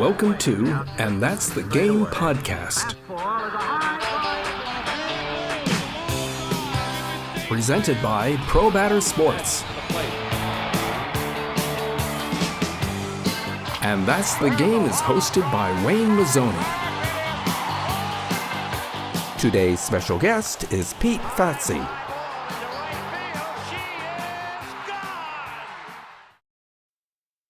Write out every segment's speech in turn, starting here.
Welcome to And That's the Game podcast. Presented by Pro Batter Sports. And That's the Game is hosted by Wayne Mazzoni. Today's special guest is Pete Fatse.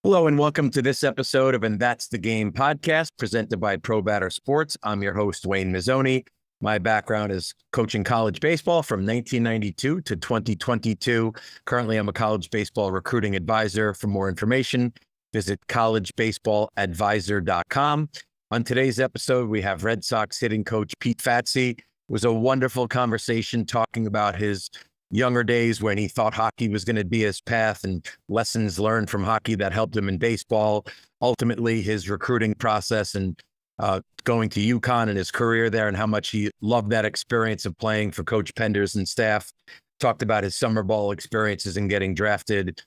Hello and welcome to this episode of And That's the Game podcast presented by Pro Batter Sports. I'm your host, Wayne Mazzoni. My background is coaching college baseball from 1992 to 2022. Currently, I'm a college baseball recruiting advisor. For more information, visit collegebaseballadvisor.com. On today's episode, we have Red Sox hitting coach Pete Fatse. It was a wonderful conversation talking about his younger days when he thought hockey was going to be his path and lessons learned from hockey that helped him in baseball. Ultimately, his recruiting process and going to UConn and his career there and how much he loved that experience of playing for Coach Penders and staff. Talked about his summer ball experiences and getting drafted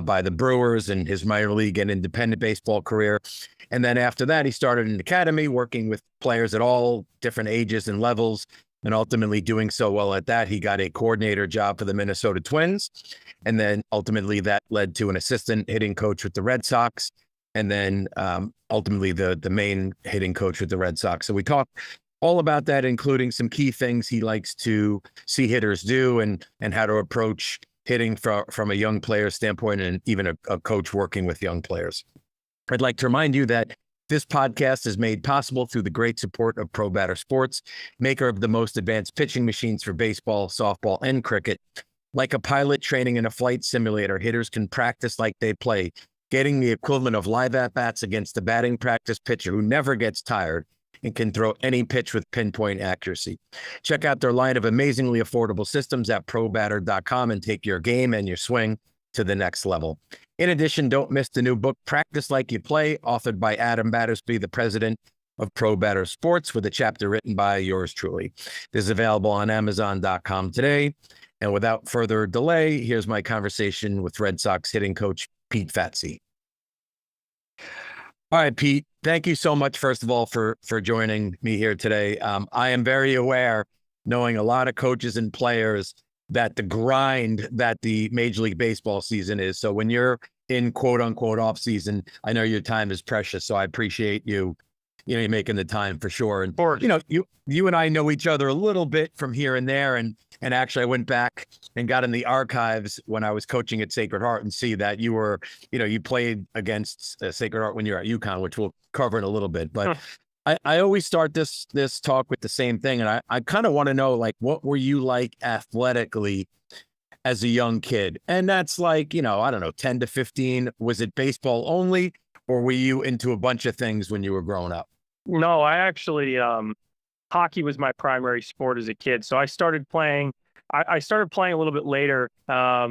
by the Brewers and his minor league and independent baseball career. And then after that, he started an academy working with players at all different ages and levels. And ultimately doing so well at that, he got a coordinator job for the Minnesota Twins. And then ultimately that led to an assistant hitting coach with the Red Sox. And then ultimately the main hitting coach with the Red Sox. So we talked all about that, including some key things he likes to see hitters do and how to approach hitting from a young player standpoint and even a coach working with young players. I'd like to remind you that this podcast is made possible through the great support of Pro Batter Sports, maker of the most advanced pitching machines for baseball, softball, and cricket. Like a pilot training in a flight simulator, hitters can practice like they play, getting the equivalent of live at-bats against the batting practice pitcher who never gets tired and can throw any pitch with pinpoint accuracy. Check out their line of amazingly affordable systems at probatter.com and take your game and your swing to the next level. In addition, don't miss the new book, Practice Like You Play, authored by Adam Battersby, the president of Pro Batter Sports, with a chapter written by yours truly. This is available on Amazon.com today. And without further delay, here's my conversation with Red Sox hitting coach Pete Fatse. All right, Pete, thank you so much, first of all, for joining me here today. I am very aware, knowing a lot of coaches and players, that the grind that the Major League Baseball season is. So when you're in quote unquote off season, I know your time is precious. So I appreciate you making the time for sure. And, you and I know each other a little bit from here and there. And actually I went back and got in the archives when I was coaching at Sacred Heart and see that you were, you played against Sacred Heart when you were at UConn, which we'll cover in a little bit, but I always start this talk with the same thing. And I kind of want to know, like, what were you like athletically as a young kid? And that's like, I don't know, 10 to 15. Was it baseball only, or were you into a bunch of things when you were growing up? No, I actually, hockey was my primary sport as a kid. So I started playing, I started playing a little bit later. I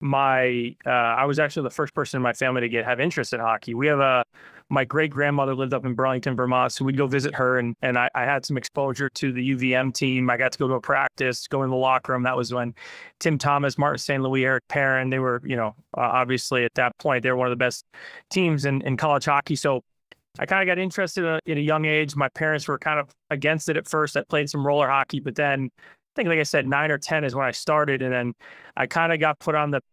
was actually the first person in my family to have interest in hockey. We have my great grandmother lived up in Burlington, Vermont, so we'd go visit her, and I had some exposure to the UVM team. I got to go to a practice, go in the locker room. That was when Tim Thomas, Martin St. Louis, Eric Perrin, they were, obviously at that point, they were one of the best teams in college hockey. So I kind of got interested at a young age. My parents were kind of against it at first. I played some roller hockey, but then I think, like I said, 9 or 10 is when I started. And then I kind of got put on that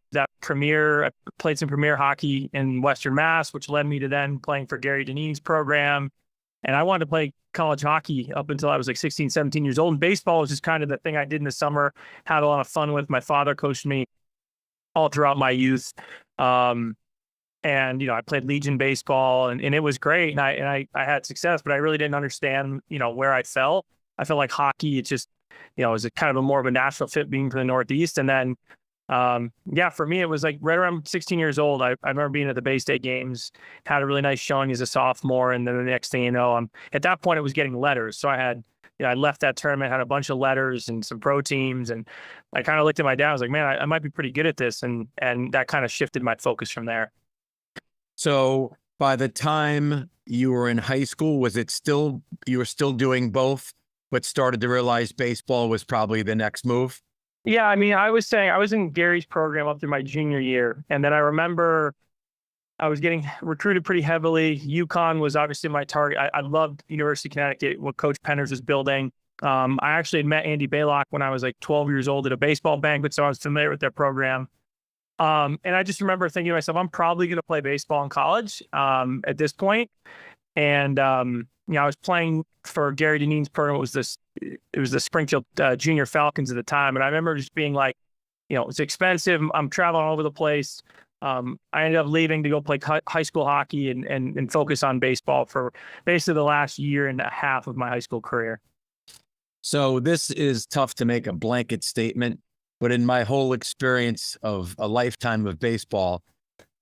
premier. I played some premier hockey in Western Mass, which led me to then playing for Gary Deneen's program. And I wanted to play college hockey up until I was like 16, 17 years old. And baseball was just kind of the thing I did in the summer, had a lot of fun with. My father coached me all throughout my youth. And, I played Legion baseball and it was great. And I had success, but I really didn't understand, where I fell. I felt like hockey, it's just, it was kind of more of a natural fit being from the Northeast. And then, for me, it was like right around 16 years old. I remember being at the Bay State games, had a really nice showing as a sophomore. And then the next thing you know, at that point, it was getting letters. So I had, I left that tournament, had a bunch of letters and some pro teams. And I kind of looked at my dad, I was like, man, I might be pretty good at this. And that kind of shifted my focus from there. So by the time you were in high school, you were still doing both, but started to realize baseball was probably the next move? Yeah, I mean, I was saying I was in Gary's program up through my junior year. And then I remember I was getting recruited pretty heavily. UConn was obviously my target. I loved University of Connecticut, what Coach Penners was building. I actually had met Andy Baylock when I was like 12 years old at a baseball banquet, so I was familiar with their program. And I just remember thinking to myself, I'm probably going to play baseball in college at this point. And I was playing for Gary Dineen's program. It was the Springfield Junior Falcons at the time, and I remember just being like, it's expensive. I'm traveling all over the place. I ended up leaving to go play high school hockey and focus on baseball for basically the last year and a half of my high school career. So this is tough to make a blanket statement, but in my whole experience of a lifetime of baseball,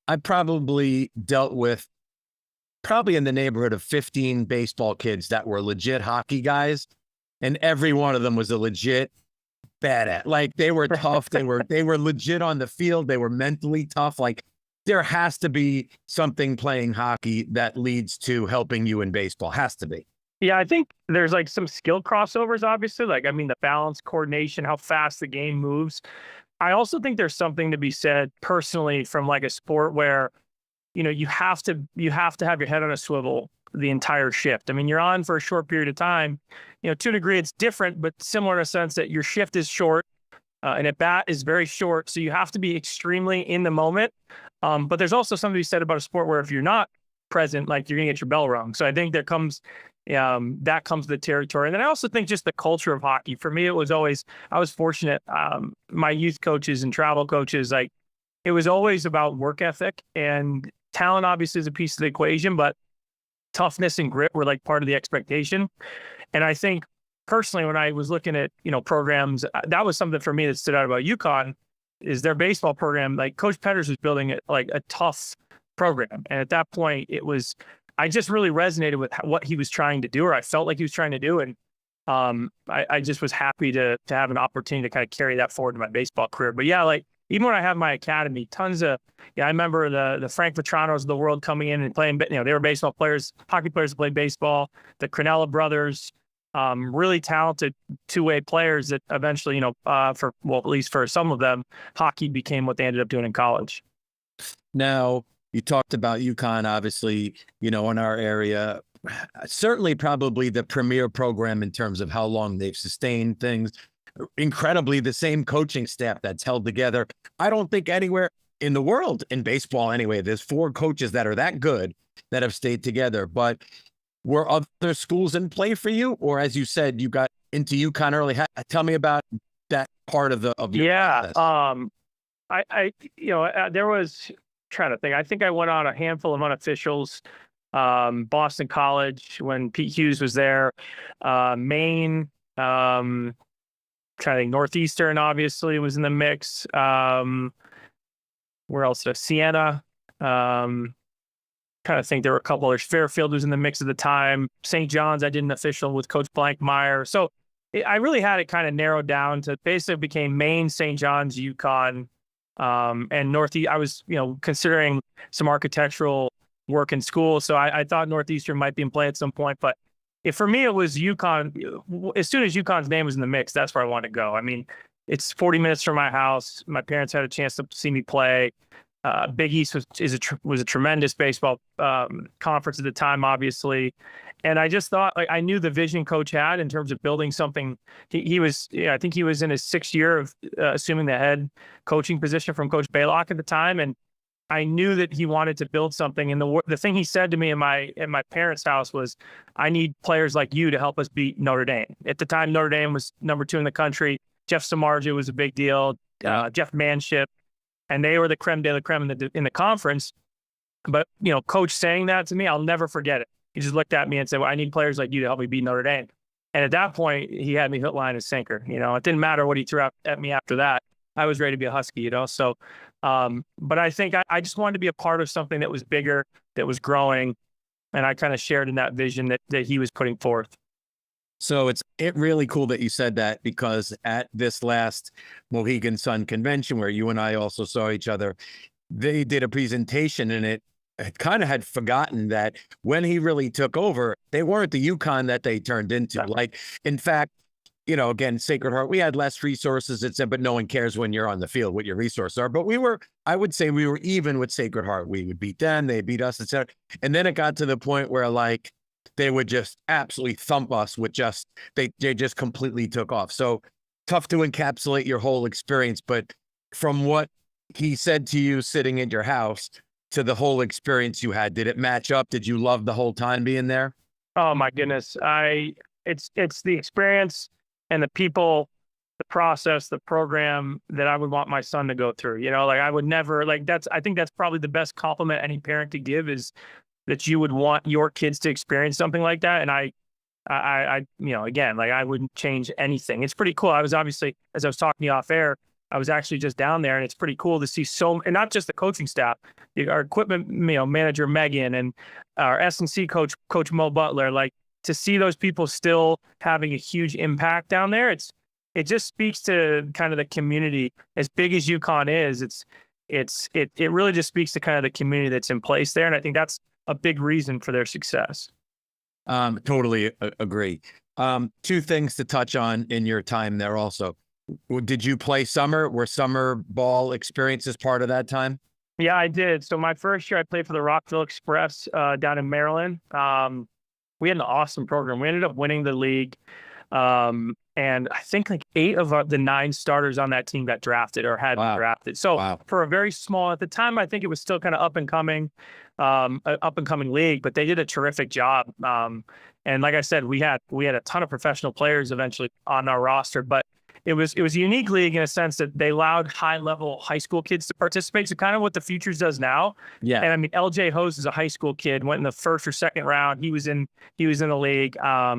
I probably dealt with in the neighborhood of 15 baseball kids that were legit hockey guys. And every one of them was a legit badass. Like, they were tough. They were legit on the field. They were mentally tough. Like, there has to be something playing hockey that leads to helping you in baseball. Has to be. Yeah, I think there's like some skill crossovers, obviously. Like, I mean, the balance, coordination, how fast the game moves. I also think there's something to be said personally from like a sport where, you have to have your head on a swivel the entire shift. I mean, you're on for a short period of time. To a degree, it's different, but similar in a sense that your shift is short and at bat is very short. So you have to be extremely in the moment. But there's also something to be said about a sport where if you're not present, like, you're going to get your bell rung. So I think that comes the territory. And then I also think just the culture of hockey. For me, I was fortunate. My youth coaches and travel coaches, like, it was always about work ethic, and talent obviously is a piece of the equation, but toughness and grit were like part of the expectation. And I think personally, when I was looking at, programs, that was something for me that stood out about UConn is their baseball program. Like, Coach Petters was building it like a tough program. And at that point I just really resonated with what he was trying to do, or I felt like he was trying to do. And I just was happy to have an opportunity to kind of carry that forward in my baseball career. But yeah, like, even when I have my academy, I remember the Frank Vetranos of the world coming in and playing, they were baseball players, hockey players that played baseball, the Crinella brothers, really talented two-way players that eventually, at least for some of them, hockey became what they ended up doing in college. Now, you talked about UConn, obviously, in our area, certainly probably the premier program in terms of how long they've sustained things. Incredibly, the same coaching staff that's held together. I don't think anywhere in the world, in baseball anyway, there's 4 coaches that are that good that have stayed together. But were other schools in play for you? Or, as you said, you got into UConn early. Tell me about that part of your process. There was, trying to think, I think I went on a handful of unofficials. Boston College when Pete Hughes was there, Maine, trying to think, Northeastern obviously was in the mix. Where else? Siena. Kind of think there were a couple others. Fairfield was in the mix at the time. St. John's, I did an official with Coach Blankmeyer. So I really had it kind of narrowed down to basically became Maine, St. John's, UConn, and Northeast. I was, considering some architectural work in school. So I thought Northeastern might be in play at some point, but for me, it was UConn. As soon as UConn's name was in the mix, that's where I wanted to go. I mean, it's 40 minutes from my house. My parents had a chance to see me play. Big East was a tremendous baseball conference at the time, obviously. And I just thought, like, I knew the vision Coach had in terms of building something. He was, I think he was in his 6th year of assuming the head coaching position from Coach Baylock at the time. And I knew that he wanted to build something. And the thing he said to me in my parents' house was, I need players like you to help us beat Notre Dame. At the time, Notre Dame was number 2 in the country. Jeff Samardzija was a big deal. Jeff Manship. And they were the creme de la creme in the conference. But, Coach saying that to me, I'll never forget it. He just looked at me and said, well, I need players like you to help me beat Notre Dame. And at that point, he had me hook, line, and sinker. It didn't matter what he threw at me after that. I was ready to be a Husky, So, but I think I just wanted to be a part of something that was bigger, that was growing. And I kind of shared in that vision that he was putting forth. So it's really cool that you said that, because at this last Mohegan Sun convention, where you and I also saw each other, they did a presentation, and it kind of had forgotten that when he really took over, they weren't the UConn that they turned into. Like, in fact, again, Sacred Heart, we had less resources, but no one cares when you're on the field what your resources are. But I would say we were even with Sacred Heart. We would beat them, they beat us, etc. And then it got to the point where like they would just absolutely thump us with they just completely took off. So tough to encapsulate your whole experience. But from what he said to you sitting in your house to the whole experience you had, did it match up? Did you love the whole time being there? Oh my goodness. It's the experience and the people, the process, the program that I would want my son to go through. Like I would never I think that's probably the best compliment any parent could give, is that you would want your kids to experience something like that. And I again, like I wouldn't change anything. It's pretty cool. I was obviously, as I was talking to you off air, I was actually just down there, and it's pretty cool to see and not just the coaching staff, our equipment, manager Megan, and our S&C coach Mo Butler, like to see those people still having a huge impact down there. It just speaks to kind of the community. As big as UConn is, it really just speaks to kind of the community that's in place there. And I think that's a big reason for their success. Totally agree. Two things to touch on in your time there also. Did you play summer? Were summer ball experiences part of that time? Yeah, I did. So my first year I played for the Rockville Express down in Maryland. We had an awesome program. We ended up winning the league. And I think like 8 of the 9 starters on that team got drafted or had been drafted. So for a very small, at the time, I think it was still kind of up and coming league, but they did a terrific job. And like I said, we had a ton of professional players eventually on our roster, but it was a unique league in a sense that they allowed high-level high school kids to participate. So kind of what the Futures does now. Yeah. And I mean, LJ Hose is a high school kid, went in the first or second round. He was in the league. I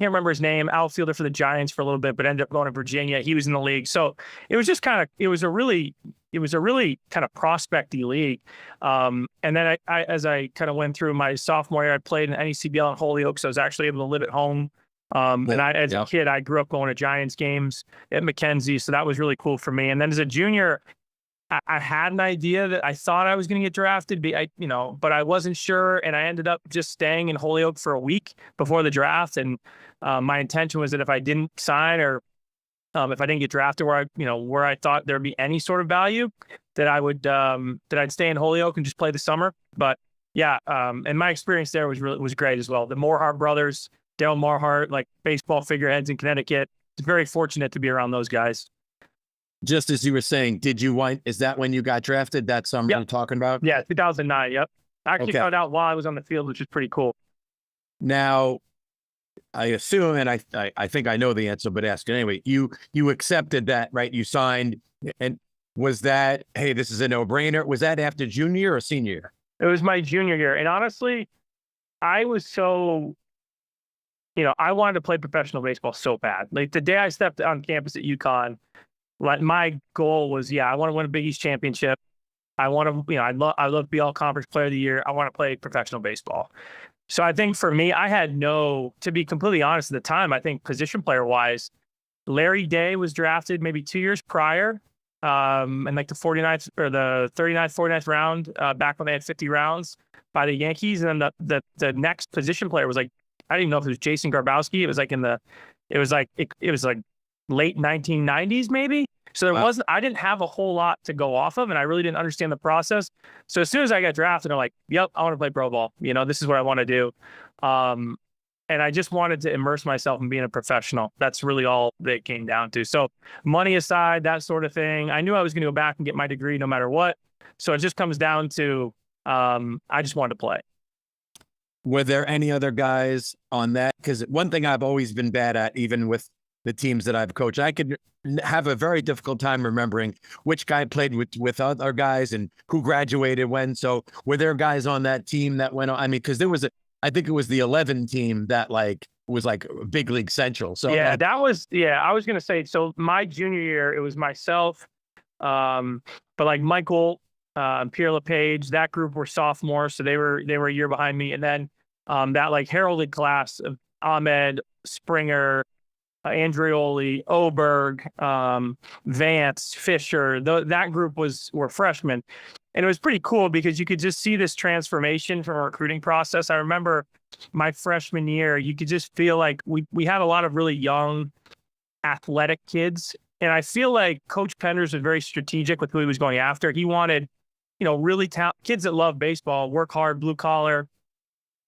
can't remember his name, outfielder for the Giants for a little bit, but ended up going to Virginia. He was in the league. So it was just it was a really kind of prospecty league. And then I as I kind of went through my sophomore year, I played in NECBL in Holyoke. So I was actually able to live at home. And as a kid, I grew up going to Giants games at Mackenzie. So that was really cool for me. And then as a junior, I had an idea that I thought I was going to get drafted, but I wasn't sure. And I ended up just staying in Holyoke for a week before the draft. And my intention was that if I didn't sign or if I didn't get drafted where I thought there'd be any sort of value, that I'd stay in Holyoke and just play the summer. But yeah, and my experience there was great as well. The Morehart brothers, Dale Morehart, like baseball figureheads in Connecticut. It's very fortunate to be around those guys. Just as you were saying, is that when you got drafted that summer you're talking about? Yeah, 2009. Yep. I actually found out while I was on the field, which is pretty cool. Now, I assume, and I think I know the answer, but ask it anyway. You accepted that, right? You signed, and was that, hey, this is a no-brainer? Was that after junior year or senior year? It was my junior year. And honestly, I was so, I wanted to play professional baseball so bad. Like the day I stepped on campus at UConn, like my goal was, I want to win a Big East championship. I want to, I love to be all conference player of the year. I want to play professional baseball. So I think for me, I had to be completely honest at the time, I think position player wise, Larry Day was drafted maybe 2 years prior, in like the 49th or the 39th, 49th round, back when they had 50 rounds by the Yankees. And then the next position player was like, I didn't even know if it was Jason Garbowski. It was like late 1990s maybe. So I didn't have a whole lot to go off of, and I really didn't understand the process. So as soon as I got drafted, I'm like, yep, I want to play pro ball. This is what I want to do. And I just wanted to immerse myself in being a professional. That's really all that it came down to. So money aside, that sort of thing, I knew I was going to go back and get my degree no matter what. So it just comes down to, I just wanted to play. Were there any other guys on that? Because one thing I've always been bad at, even with the teams that I've coached, I could have a very difficult time remembering which guy played with other guys and who graduated when. So were there guys on that team that went on? I mean, because I think it was the 11 team that was like big league central. So yeah, I was going to say, so my junior year, it was myself, but like Michael, Pierre LePage, that group were sophomores. So they were a year behind me. And then that like heralded class of Ahmed, Springer, Andreoli, Oberg, Vance, Fisher, that group were freshmen. And it was pretty cool because you could just see this transformation from a recruiting process. I remember my freshman year, you could just feel like we had a lot of really young athletic kids. And I feel like Coach Penders was very strategic with who he was going after. He wanted, really kids that love baseball, work hard, blue collar.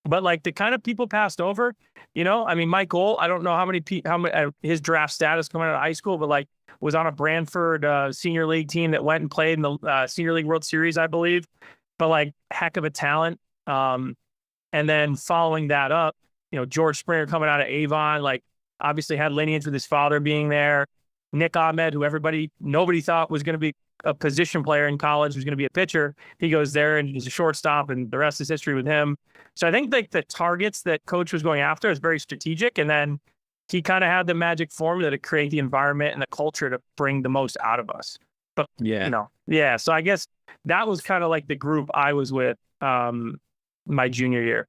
But like the kind of people passed over, I mean, Mike Gold, I don't know how many his draft status coming out of high school, but like was on a Branford senior league team that went and played in the Senior League World Series, I believe. But like heck of a talent. And then following that up, George Springer coming out of Avon, like obviously had lineage with his father being there. Nick Ahmed, who nobody thought was going to be a position player in college, was going to be a pitcher. He goes there and he's a shortstop, and the rest is history with him. So I think like the targets that Coach was going after is very strategic. And then he kind of had the magic formula to create the environment and the culture to bring the most out of us. But, so I guess that was kind of like the group I was with my junior year.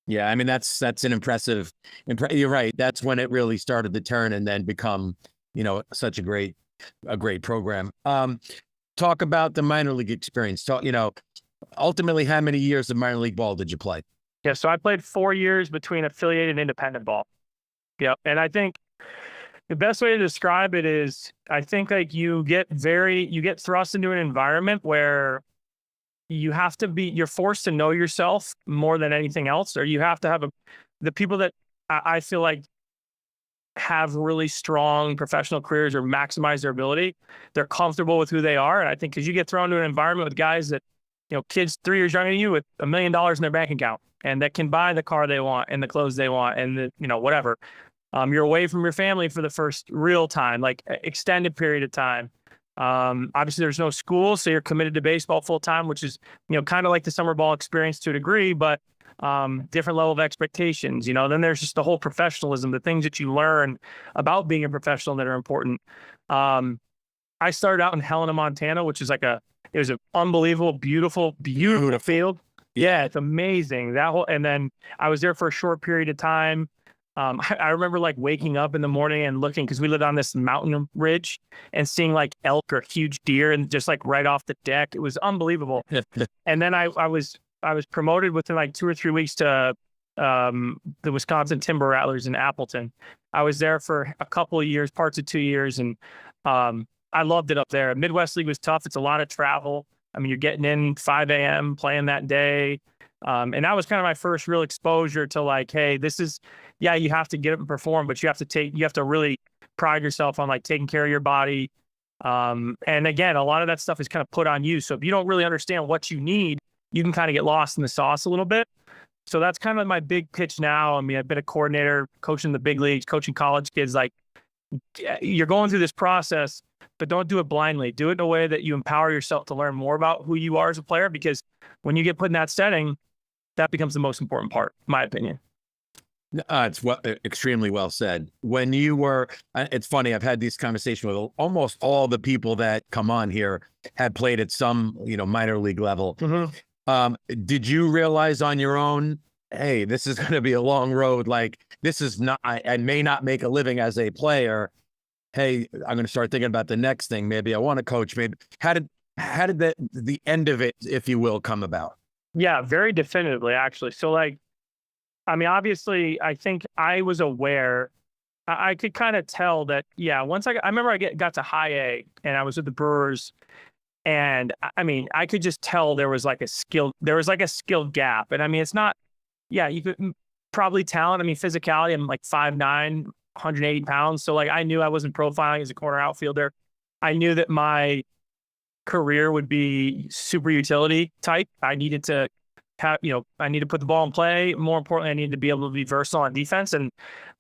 Yeah, I mean, that's an impressive. You're right. That's when it really started to turn and then become, such a great program. Talk about the minor league experience. Ultimately, how many years of minor league ball did you play? Yeah, so I played 4 years between affiliated and independent ball. Yeah, and I think the best way to describe it is, I think like you get thrust into an environment where you're forced to know yourself more than anything else, or you have to have the people that I feel like have really strong professional careers or maximize their ability. They're comfortable with who they are. And I think because you get thrown into an environment with guys that, kids 3 years younger than you with $1 million in their bank account and that can buy the car they want and the clothes they want and whatever. You're away from your family for the first real time, like extended period of time. Obviously there's no school, so you're committed to baseball full time, which is, kind of like the summer ball experience to a degree, but different level of expectations. Then there's just the whole professionalism, the things that you learn about being a professional that are important. I started out in Helena, Montana, which is it was an unbelievable, beautiful field. Yeah, it's amazing. And then I was there for a short period of time. I remember like waking up in the morning and looking, because we lived on this mountain ridge, and seeing like elk or huge deer and just like right off the deck. It was unbelievable. And then I was promoted within like 2 or 3 weeks to the Wisconsin Timber Rattlers in Appleton. I was there for a couple of years, parts of 2 years, and I loved it up there. Midwest League was tough. It's a lot of travel. I mean, you're getting in 5 a.m. playing that day. And that was kind of my first real exposure to like, hey, this is, you have to get up and perform, but you have to really pride yourself on like taking care of your body. And again, a lot of that stuff is kind of put on you. So if you don't really understand what you need, you can kind of get lost in the sauce a little bit. So that's kind of my big pitch now. I mean, I've been a coordinator, coaching the big leagues, coaching college kids. Like, you're going through this process, but don't do it blindly. Do it in a way that you empower yourself to learn more about who you are as a player, because when you get put in that setting, that becomes the most important part, in my opinion. It's extremely well said. When you were, it's funny, I've had this conversation with almost all the people that come on here had played at some, minor league level. Mm-hmm. Did you realize on your own, hey, this is going to be a long road. Like, this is not, I may not make a living as a player. Hey, I'm going to start thinking about the next thing. Maybe I want to coach. Maybe how did the end of it, if you will, come about? Yeah, very definitively, actually. So like, I mean, obviously, I think I was aware. I could kind of tell that, once I remember I got to high A and I was with the Brewers, and I mean, I could just tell there was like a skill gap. And I mean, it's not, you could probably talent. I mean, physicality, I'm like 5'9", 180 pounds. So like, I knew I wasn't profiling as a corner outfielder. I knew that my career would be super utility type. I needed to have, I need to put the ball in play. More importantly, I needed to be able to be versatile on defense. And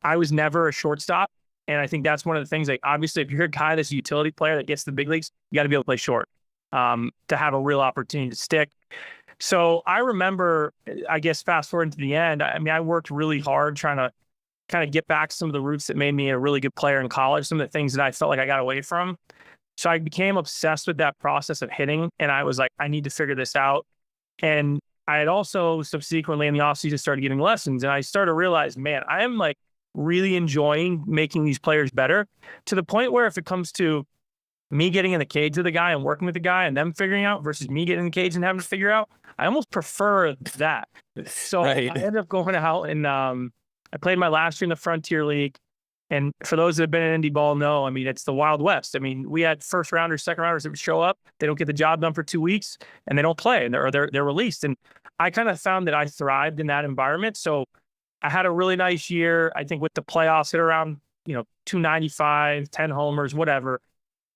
I was never a shortstop. And I think that's one of the things, like, obviously, if you're a guy that's a utility player that gets to the big leagues, you got to be able to play short to have a real opportunity to stick. So I remember, I guess, fast forward to the end, I mean, I worked really hard trying to kind of get back some of the roots that made me a really good player in college, some of the things that I felt like I got away from. So I became obsessed with that process of hitting. And I was like, I need to figure this out. And I had also subsequently in the offseason started getting lessons. And I started to realize, man, I am like really enjoying making these players better, to the point where if it comes to me getting in the cage with the guy and working with the guy and them figuring out versus me getting in the cage and having to figure out, I almost prefer that. So right. I ended up going out and I played my last year in the Frontier League. And for those that have been in indie ball know, I mean, it's the Wild West. I mean, we had first rounders, second rounders that would show up, they don't get the job done for 2 weeks and they don't play, and they're released. And I kind of found that I thrived in that environment. So I had a really nice year. I think with the playoffs, hit around, 295, 10 homers, whatever.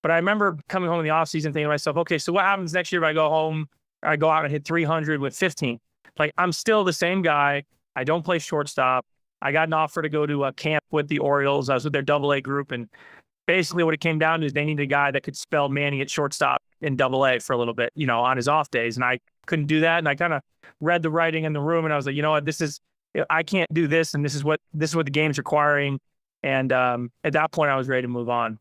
But I remember coming home in the offseason thinking to myself, okay, so what happens next year if I go home, I go out and hit 300 with 15? Like, I'm still the same guy. I don't play shortstop. I got an offer to go to a camp with the Orioles. I was with their AA group. And basically what it came down to is they needed a guy that could spell Manny at shortstop in AA for a little bit, on his off days. And I couldn't do that. And I kind of read the writing in the room and I was like, you know what, I can't do this. And this is what the game's requiring. And at that point I was ready to move on.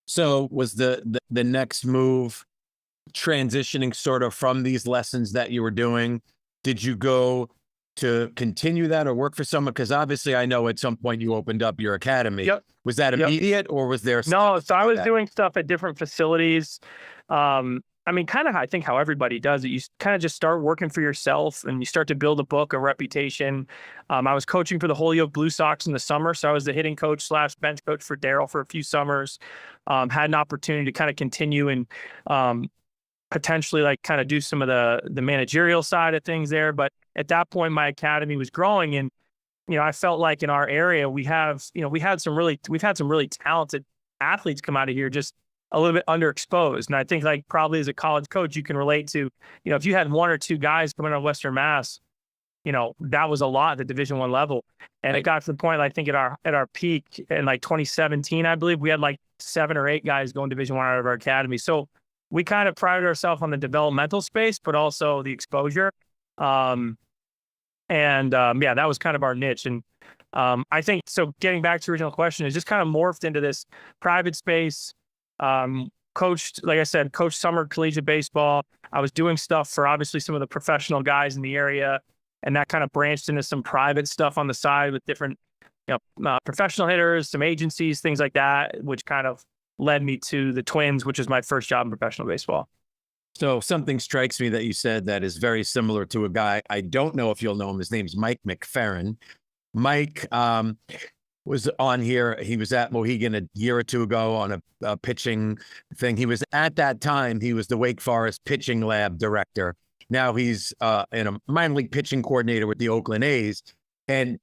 So was the next move transitioning sort of from these lessons that you were doing? Did you go to continue that or work for someone? Because obviously I know at some point you opened up your academy. Yep. Was that immediate or was there? No, so I was doing stuff at different facilities. I mean, kind of I think how everybody does it. You kind of just start working for yourself and you start to build a book, a reputation. I was coaching for the Holyoke Blue Sox in the summer. So I was the hitting coach / bench coach for Daryl for a few summers. Had an opportunity to kind of continue and potentially like kind of do some of the managerial side of things there. But at that point, my academy was growing. And, I felt like in our area, we've had some really talented athletes come out of here, just a little bit underexposed. And I think like probably as a college coach, you can relate to, if you had 1 or 2 guys coming out of Western Mass, that was a lot at the Division I level. And it got to the point, I think at our peak in like 2017, I believe we had like 7 or 8 guys going Division I out of our academy. So we kind of prided ourselves on the developmental space, but also the exposure. That was kind of our niche. And I think, so getting back to the original question, is just kind of morphed into this private space. Coached, like I said, coached summer collegiate baseball. I was doing stuff for obviously some of the professional guys in the area, and that kind of branched into some private stuff on the side with different, professional hitters, some agencies, things like that, which kind of led me to the Twins, which is my first job in professional baseball. So something strikes me that you said that is very similar to a guy. I don't know if you'll know him. His name's Mike McFerrin. Mike was on here. He was at Mohegan a year or 2 ago on a pitching thing. He was at that time, he was the Wake Forest pitching lab director. Now he's in a minor league pitching coordinator with the Oakland A's. And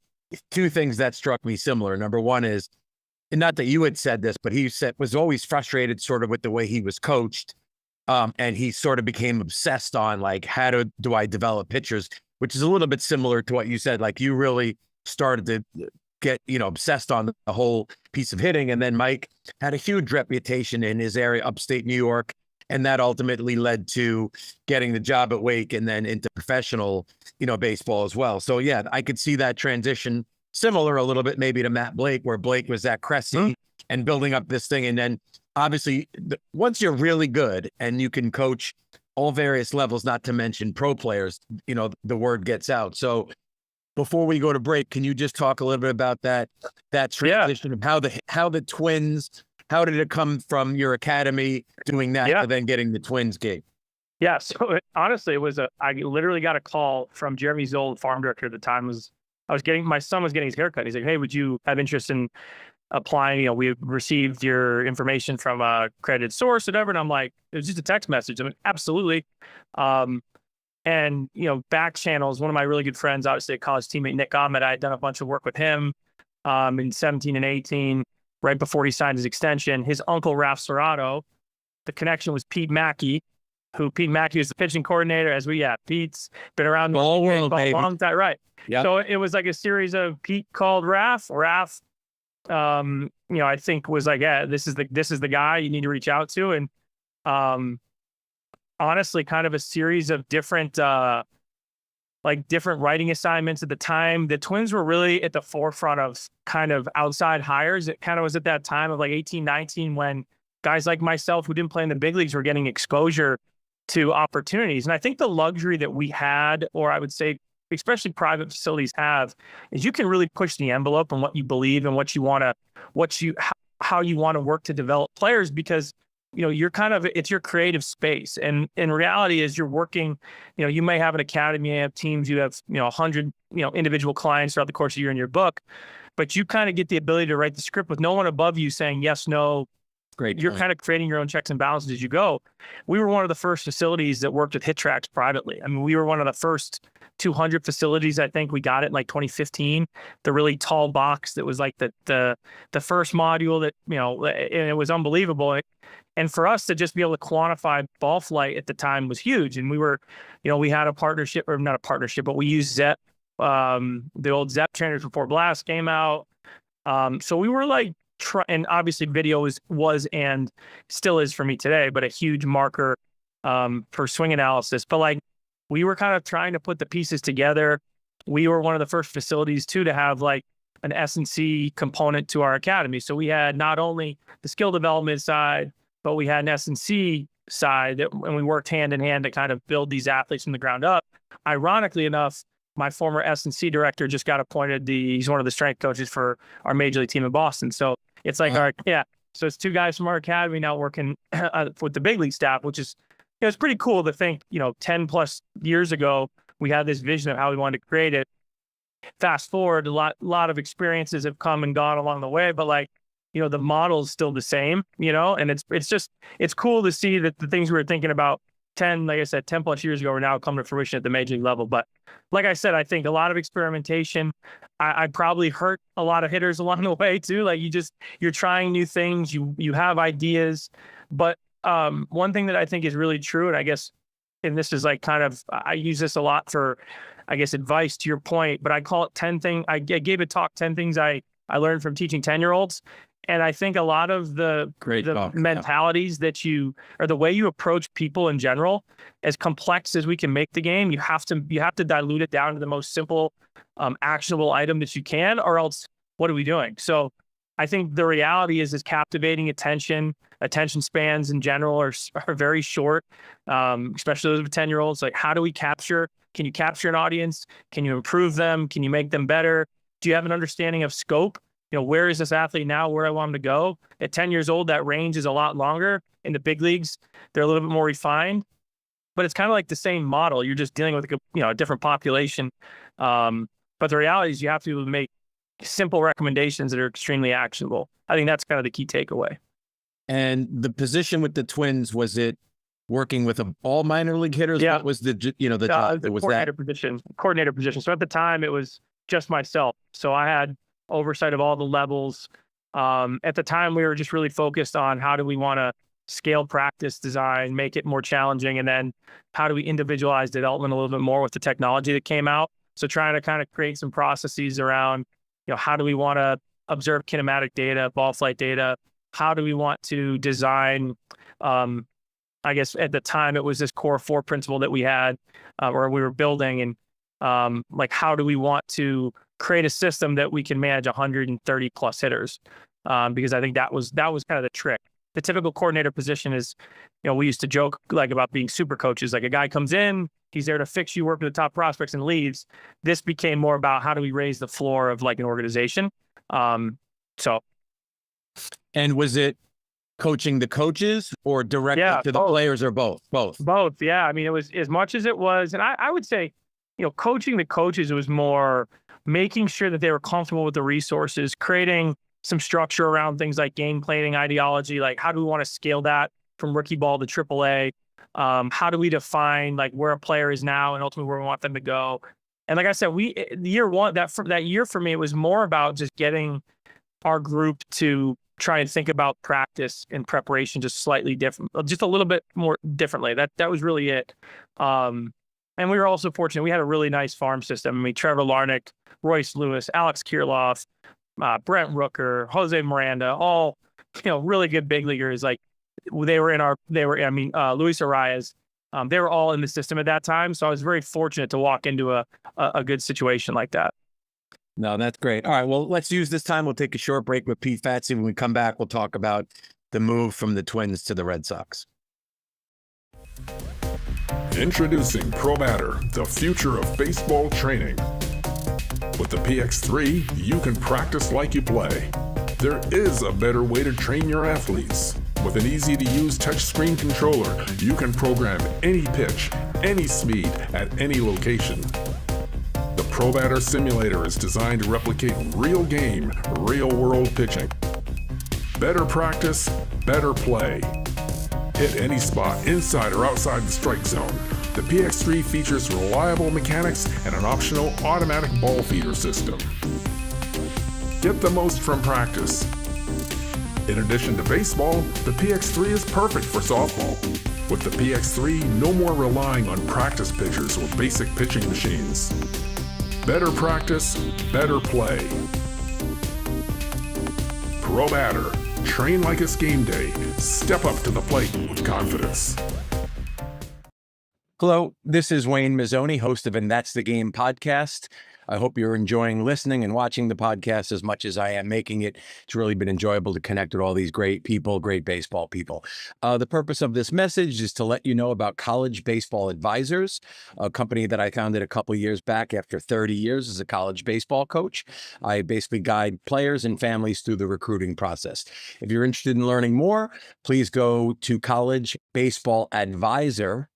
2 things that struck me similar. Number one is, and not that you had said this, but he was always frustrated sort of with the way he was coached. And he sort of became obsessed on like, how do I develop pitchers, which is a little bit similar to what you said. Like you really started to get, obsessed on the whole piece of hitting. And then Mike had a huge reputation in his area, upstate New York. And that ultimately led to getting the job at Wake and then into professional, baseball as well. So yeah, I could see that transition similar a little bit maybe to Matt Blake, where Blake was at Cressy and building up this thing. And then obviously once you're really good and you can coach all various levels, not to mention pro players, the word gets out. So before we go to break, can you just talk a little bit about that transition of how the Twins, how did it come from your academy doing that to then getting the Twins gig? Yeah. So honestly, I literally got a call from Jeremy Zoll, farm director at the time. My son was getting his haircut. He's like, hey, would you have interest in applying? We received your information from a credited source, whatever. And I'm like, it was just a text message. I'm like, absolutely. And, back channels, one of my really good friends, obviously a college teammate, Nick Ahmed, I had done a bunch of work with him in 17 and 18, right before he signed his extension. His uncle, Ralph Serrato, the connection was Pete Mackey, Pete Mackey was the pitching coordinator. Pete's been around the whole world, a long time, right? Yeah. So it was like a series of Pete called Ralph. I think was like, yeah, this is the guy you need to reach out to. And honestly, kind of a series of different writing assignments at the time. The Twins were really at the forefront of kind of outside hires. It kind of was at that time of like 18, 19 when guys like myself who didn't play in the big leagues were getting exposure to opportunities. And I think the luxury that we had, or I would say especially private facilities have, is you can really push the envelope on what you believe and how you want to work to develop players, because it's your creative space. And in reality, as you're working, you may have an academy, you have teams, you have 100 individual clients throughout the course of the year in your book, but you kind of get the ability to write the script with no one above you saying yes, no. Great. You're kind of creating your own checks and balances as you go. We were one of the first facilities that worked with hit tracks privately. I mean, we were one of the first 200 facilities. I think we got it in like 2015. The really tall box that was like the first module that, you know, and it was unbelievable. And for us to just be able to quantify ball flight at the time was huge. And we were, you know, we had a partnership, or not a partnership, but we used ZEP. The old ZEP trainers before Blast came out. So we were like, and obviously video was and still is for me today, but a huge marker for swing analysis. But like, we were kind of trying to put the pieces together. We were one of the first facilities too to have like an S&C component to our academy. So we had not only the skill development side, but we had an S&C side and we worked hand in hand to kind of build these athletes from the ground up. Ironically enough, my former S&C director just got appointed. He's one of the strength coaches for our major league team in Boston. So it's like, so it's two guys from our academy now working with the big league staff, which is, you know, it's pretty cool to think, you know, 10 plus years ago, we had this vision of how we wanted to create it. Fast forward, a lot of experiences have come and gone along the way, but like, you know, the model's still the same, you know, and it's cool to see that the things we were thinking about 10 plus years ago are now coming to fruition at the major league level. But like I said, I think a lot of experimentation. I probably hurt a lot of hitters along the way too. Like you're trying new things, you have ideas. But one thing that I think is really true, and I guess, and this is like kind of, I use this a lot for, I guess, advice to your point, but I call it 10 things. I gave a talk, 10 things I learned from teaching 10-year-olds. And I think a lot of the mentalities that or the way you approach people in general, as complex as we can make the game, you have to dilute it down to the most simple, actionable item that you can, or else what are we doing? So I think the reality is captivating attention spans in general are very short, especially those with 10-year-olds. Like, how do we can you capture an audience? Can you improve them? Can you make them better? Do you have an understanding of scope? You know, where is this athlete now? Where I want him to go? At 10 years old, that range is a lot longer. In the big leagues, they're a little bit more refined, but it's kind of like the same model. You're just dealing with a different population. But the reality is you have to make simple recommendations that are extremely actionable. I think that's kind of the key takeaway. And the position with the Twins, was it working with all minor league hitters? Yeah. What was the job? It was coordinator position. So at the time it was just myself. So I had oversight of all the levels. At the time, we were just really focused on how do we want to scale practice design, make it more challenging, and then how do we individualize development a little bit more with the technology that came out. So trying to kind of create some processes around, you know, how do we want to observe kinematic data, ball flight data? How do we want to design? I guess at the time it was this core 4 principle that we had, or we were building, and like how do we want to create a system that we can manage 130 plus hitters, because I think that was kind of the trick. The typical coordinator position is, you know, we used to joke like about being super coaches. Like a guy comes in, he's there to fix you, work with the top prospects, and leaves. This became more about how do we raise the floor of like an organization. And was it coaching the coaches or directly to the players, or both? Both. Yeah. I mean, it was as much as it was, and I would say, you know, coaching the coaches, it was more making sure that they were comfortable with the resources, creating some structure around things like game planning, ideology, like how do we want to scale that from rookie ball to AAA? How do we define like where a player is now and ultimately where we want them to go? And like I said, that year for me, it was more about just getting our group to try and think about practice and preparation just slightly different, just a little bit more differently. That was really it. And we were also fortunate. We had a really nice farm system. I mean, Trevor Larnach, Royce Lewis, Alex Kirilloff, Brent Rooker, Jose Miranda, all, you know, really good big leaguers. Like Luis Arias. They were all in the system at that time. So I was very fortunate to walk into a good situation like that. No, that's great. All right. Well, let's use this time. We'll take a short break with Pete Fatse. When we come back, we'll talk about the move from the Twins to the Red Sox. Introducing ProMatter, the future of baseball training. With the PX3, you can practice like you play. There is a better way to train your athletes. With an easy-to-use touchscreen controller, you can program any pitch, any speed, at any location. The Pro Batter Simulator is designed to replicate real game, real world pitching. Better practice, better play. Hit any spot inside or outside the strike zone. The PX3 features reliable mechanics and an optional automatic ball feeder system. Get the most from practice. In addition to baseball, the PX3 is perfect for softball. With the PX3, no more relying on practice pitchers or basic pitching machines. Better practice, better play. Pro Batter. Train like it's game day. Step up to the plate with confidence. Hello, this is Wayne Mazzoni, host of And That's the Game podcast. I hope you're enjoying listening and watching the podcast as much as I am making it. It's really been enjoyable to connect with all these great people, great baseball people. The purpose of this message is to let you know about College Baseball Advisors, a company that I founded a couple years back after 30 years as a college baseball coach. I basically guide players and families through the recruiting process. If you're interested in learning more, please go to collegebaseballadvisor.com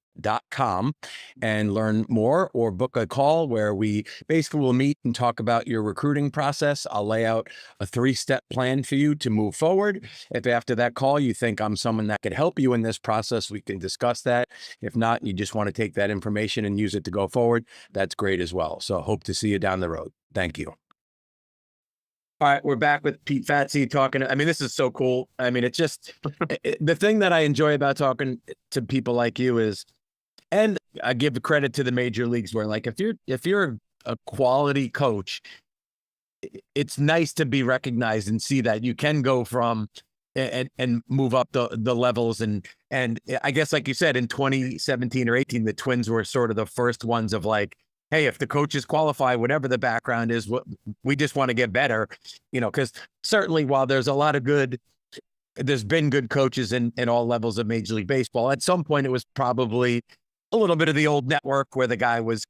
and learn more, or book a call where we basically will meet and talk about your recruiting process. I'll lay out a 3-step plan for you to move forward. If after that call you think I'm someone that could help you in this process, we can discuss that. If not, you just want to take that information and use it to go forward, that's great as well. So hope to see you down the road. Thank you. All right, we're back with Pete Fatse talking. I mean, this is so cool. I mean, it's just the thing that I enjoy about talking to people like you is, and I give the credit to the major leagues where, like, if you're a quality coach, it's nice to be recognized and see that you can go from and move up the levels. And I guess, like you said, in 2017 or 18, the Twins were sort of the first ones of like, hey, if the coaches qualify, whatever the background is, we just want to get better, because certainly while there's been good coaches in all levels of Major League Baseball, at some point it was probably a little bit of the old network where the guy was,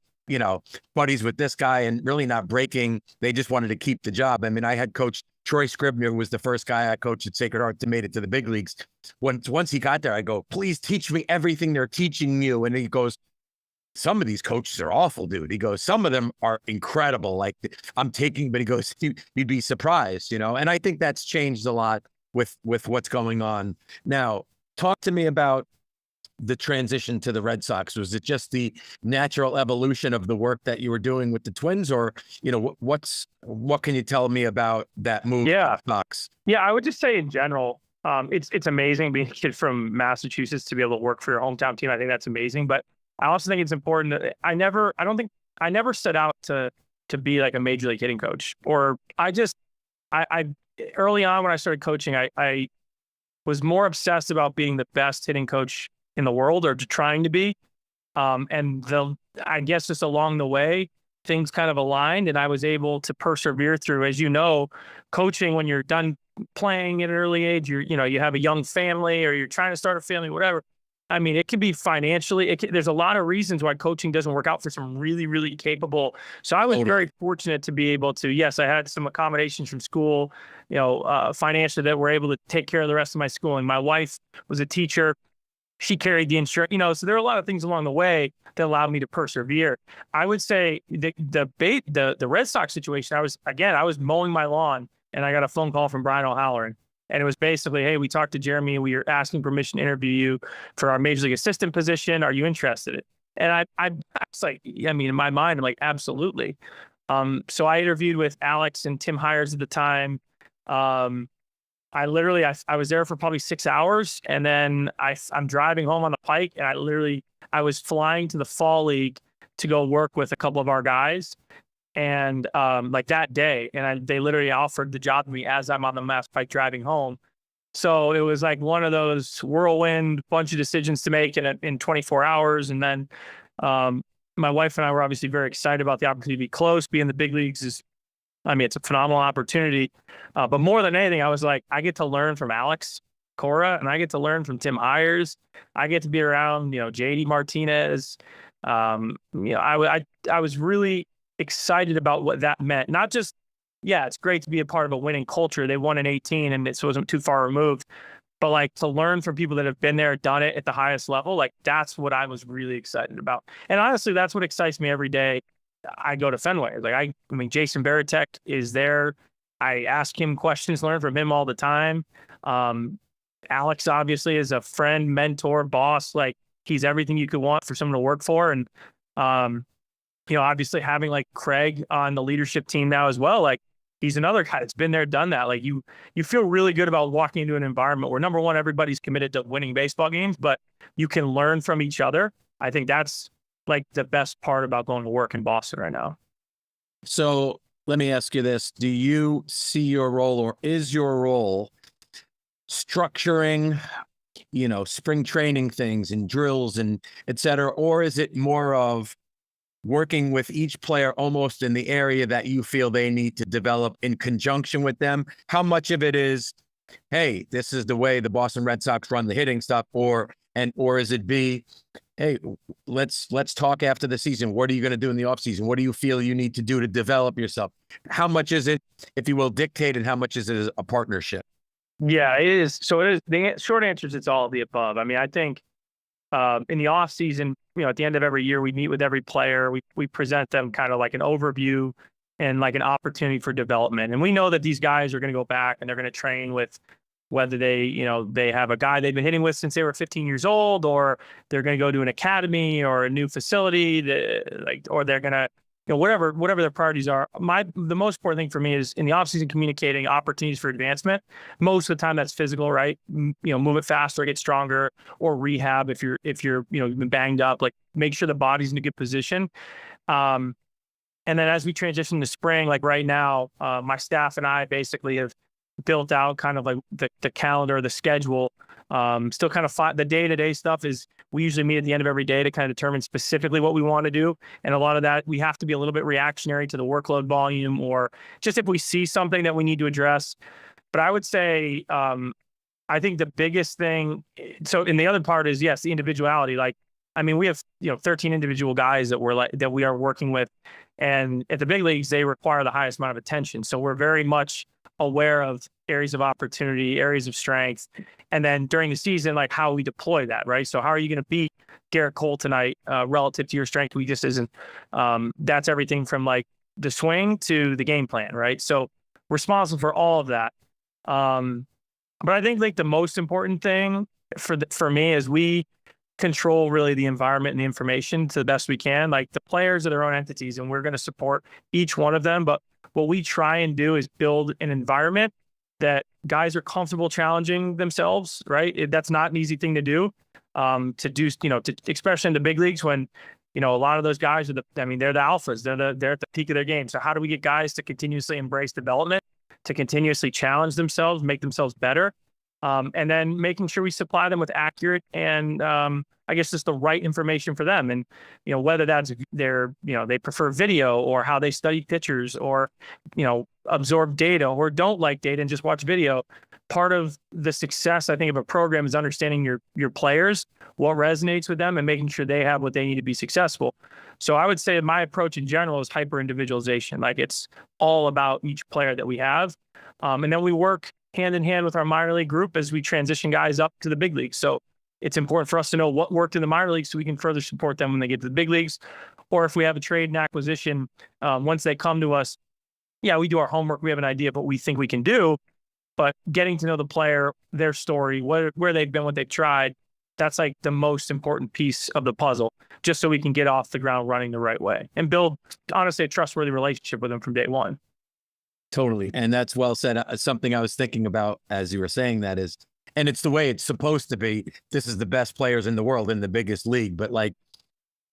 buddies with this guy and really not breaking. They just wanted to keep the job. I mean, I had coached Troy Scribner, who was the first guy I coached at Sacred Heart that made it to the big leagues. Once he got there, I go, please teach me everything they're teaching you. And he goes, some of these coaches are awful, dude. He goes, some of them are incredible. Like but he goes, you'd be surprised, And I think that's changed a lot with what's going on now. Talk to me about the transition to the Red Sox. Was it just the natural evolution of the work that you were doing with the Twins, or, what can you tell me about that move? Yeah. To the Sox? Yeah, I would just say in general, it's amazing being a kid from Massachusetts to be able to work for your hometown team. I think that's amazing. But I also think it's important that I never set out to be like a major league hitting coach, or I early on when I started coaching, I was more obsessed about being the best hitting coach in the world, or trying to be. I guess just along the way, things kind of aligned and I was able to persevere through, as coaching when you're done playing at an early age, you have a young family or you're trying to start a family, whatever. I mean, it can be financially, there's a lot of reasons why coaching doesn't work out for some really, really capable. So I was very fortunate to be able to, yes, I had some accommodations from school, financially, that were able to take care of the rest of my schooling. My wife was a teacher. She carried the insurance, so there are a lot of things along the way that allowed me to persevere. I would say the Red Sox situation, I was mowing my lawn and I got a phone call from Brian O'Halloran. And it was basically, hey, we talked to Jeremy. We are asking permission to interview you for our major league assistant position. Are you interested? And I was like, in my mind, I'm like, absolutely. So I interviewed with Alex and Tim Hires at the time. I was there for probably 6 hours, and then I'm driving home on the Pike, and I was flying to the Fall League to go work with a couple of our guys. And like that day, and they literally offered the job to me as I'm on the Mass Pike driving home. So it was like one of those whirlwind bunch of decisions to make in 24 hours. And then my wife and I were obviously very excited about the opportunity to be close. Being in the big leagues it's a phenomenal opportunity. But more than anything, I was like, I get to learn from Alex Cora, and I get to learn from Tim Hires. I get to be around, JD Martinez. I was really excited about what that meant. Not just, it's great to be a part of a winning culture. They won in 18 and it wasn't too far removed, but like to learn from people that have been there, done it at the highest level, like that's what I was really excited about. And honestly, that's what excites me every day I go to Fenway. Like I mean, Jason Varitek is there. I ask him questions, learn from him all the time. Alex obviously is a friend, mentor, boss. Like he's everything you could want for someone to work for. And, obviously having like Craig on the leadership team now as well, like he's another guy that's been there, done that. Like you feel really good about walking into an environment where number one, everybody's committed to winning baseball games, but you can learn from each other. I think that's like the best part about going to work in Boston right now. So let me ask you this. Do you see your role, or is your role structuring, spring training things and drills and et cetera, or is it more of working with each player almost in the area that you feel they need to develop in conjunction with them? How much of it is, hey, this is the way the Boston Red Sox run the hitting stuff, or is it B, hey, let's talk after the season. What are you going to do in the offseason? What do you feel you need to do to develop yourself? How much is it, if you will, dictated? How much is it a partnership? Yeah, it is. So it is. The short answer is it's all of the above. I mean, I think in the off season, at the end of every year, we meet with every player. We present them kind of like an overview and like an opportunity for development. And we know that these guys are going to go back and they're going to train with whether they have a guy they've been hitting with since they were 15 years old, or they're going to go to an academy or a new facility or they're going to, whatever their priorities are. The most important thing for me is in the offseason communicating opportunities for advancement. Most of the time that's physical, right? Move it faster, get stronger, or rehab if you're you've been banged up. Like make sure the body's in a good position. And then as we transition to spring, like right now, my staff and I basically have built out kind of like the calendar, the schedule. Still kind of the day-to-day stuff is we usually meet at the end of every day to kind of determine specifically what we want to do. And a lot of that, we have to be a little bit reactionary to the workload volume, or just if we see something that we need to address. But I would say, I think the biggest thing, and the other part is, yes, the individuality. Like, I mean, we have, 13 individual guys that we are working with. And at the big leagues, they require the highest amount of attention. So we're very much aware of areas of opportunity, areas of strength. And then during the season, like how we deploy that, right? So how are you going to beat Garrett Cole tonight relative to your strength weaknesses? And that's everything from like the swing to the game plan, right? So responsible for all of that. But I think like the most important thing for me is we control really the environment and the information to the best we can. Like the players are their own entities and we're going to support each one of them. But what we try and do is build an environment that guys are comfortable challenging themselves, right? That's not an easy thing to do, especially in the big leagues when, a lot of those guys they're the alphas, they're at the peak of their game. So how do we get guys to continuously embrace development, to continuously challenge themselves, make themselves better? And then making sure we supply them with accurate and I guess just the right information for them. And, whether that's they prefer video or how they study pitchers or, absorb data or don't like data and just watch video. Part of the success, I think, of a program is understanding your players, what resonates with them and making sure they have what they need to be successful. So I would say my approach in general is hyper individualization. Like it's all about each player that we have. And then we work hand in hand with our minor league group as we transition guys up to the big leagues. So it's important for us to know what worked in the minor leagues so we can further support them when they get to the big leagues. Or if we have a trade and acquisition, once they come to us, we do our homework. We have an idea of what we think we can do, but getting to know the player, their story, where they've been, what they've tried, that's like the most important piece of the puzzle, just so we can get off the ground running the right way and build, honestly, a trustworthy relationship with them from day one. Totally. And that's well said. Something I was thinking about as you were saying that is, and it's the way it's supposed to be. This is the best players in the world in the biggest league. But like,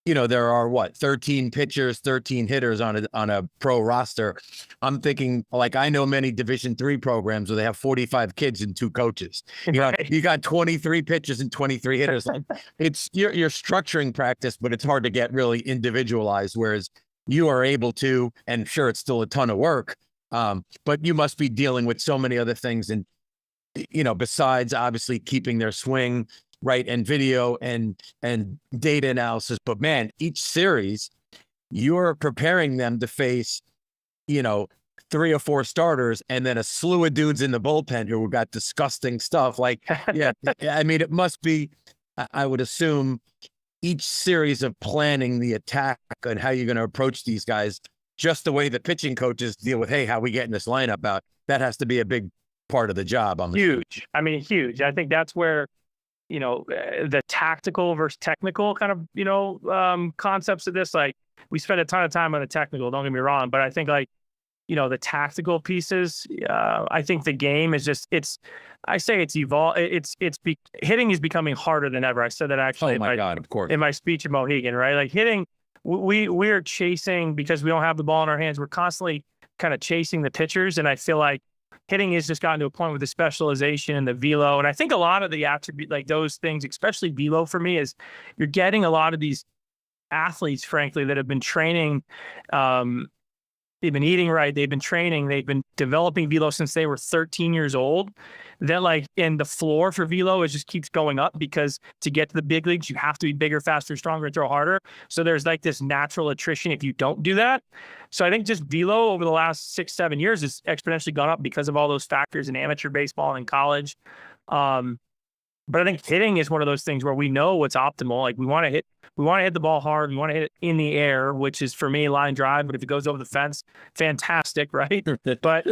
there are 13 pitchers, 13 hitters on a pro roster. I'm thinking like, I know many Division III programs where they have 45 kids and 2 coaches. You got 23 pitchers and 23 hitters. Like it's you're structuring practice, but it's hard to get really individualized. Whereas you are able to, and sure, it's still a ton of work. But you must be dealing with so many other things. And, besides obviously keeping their swing right and video and data analysis, but man, each series you're preparing them to face, 3 or 4 starters and then a slew of dudes in the bullpen who got disgusting stuff. Like, yeah, I mean, it must be, I would assume each series of planning the attack and how you're going to approach these guys, just the way the pitching coaches deal with, hey, how we getting this lineup out, that has to be a big part of the job. Huge. I mean, huge. I think that's where, the tactical versus technical kind of, concepts of this, like we spend a ton of time on the technical, don't get me wrong, but I think like, the tactical pieces, I think the game is just, evolved. Hitting is becoming harder than ever. I said that actually. Oh my God, of course. In my speech in Mohegan, right? Like hitting, we're chasing because we don't have the ball in our hands. We're constantly kind of chasing the pitchers. And I feel like hitting has just gotten to a point with the specialization and the velo. And I think a lot of the attribute, like those things, especially velo for me, is you're getting a lot of these athletes, frankly, that have been training, they've been eating right. They've been training. They've been developing velo since they were 13 years old. Then and the floor for velo just keeps going up because to get to the big leagues, you have to be bigger, faster, stronger, and throw harder. So there's like this natural attrition if you don't do that. So I think just velo over the last 6-7 years has exponentially gone up because of all those factors in amateur baseball and in college. But I think hitting is one of those things where we know what's optimal. Like we want to hit the ball hard. We want to hit it in the air, which is for me line drive. But if it goes over the fence, fantastic, right? But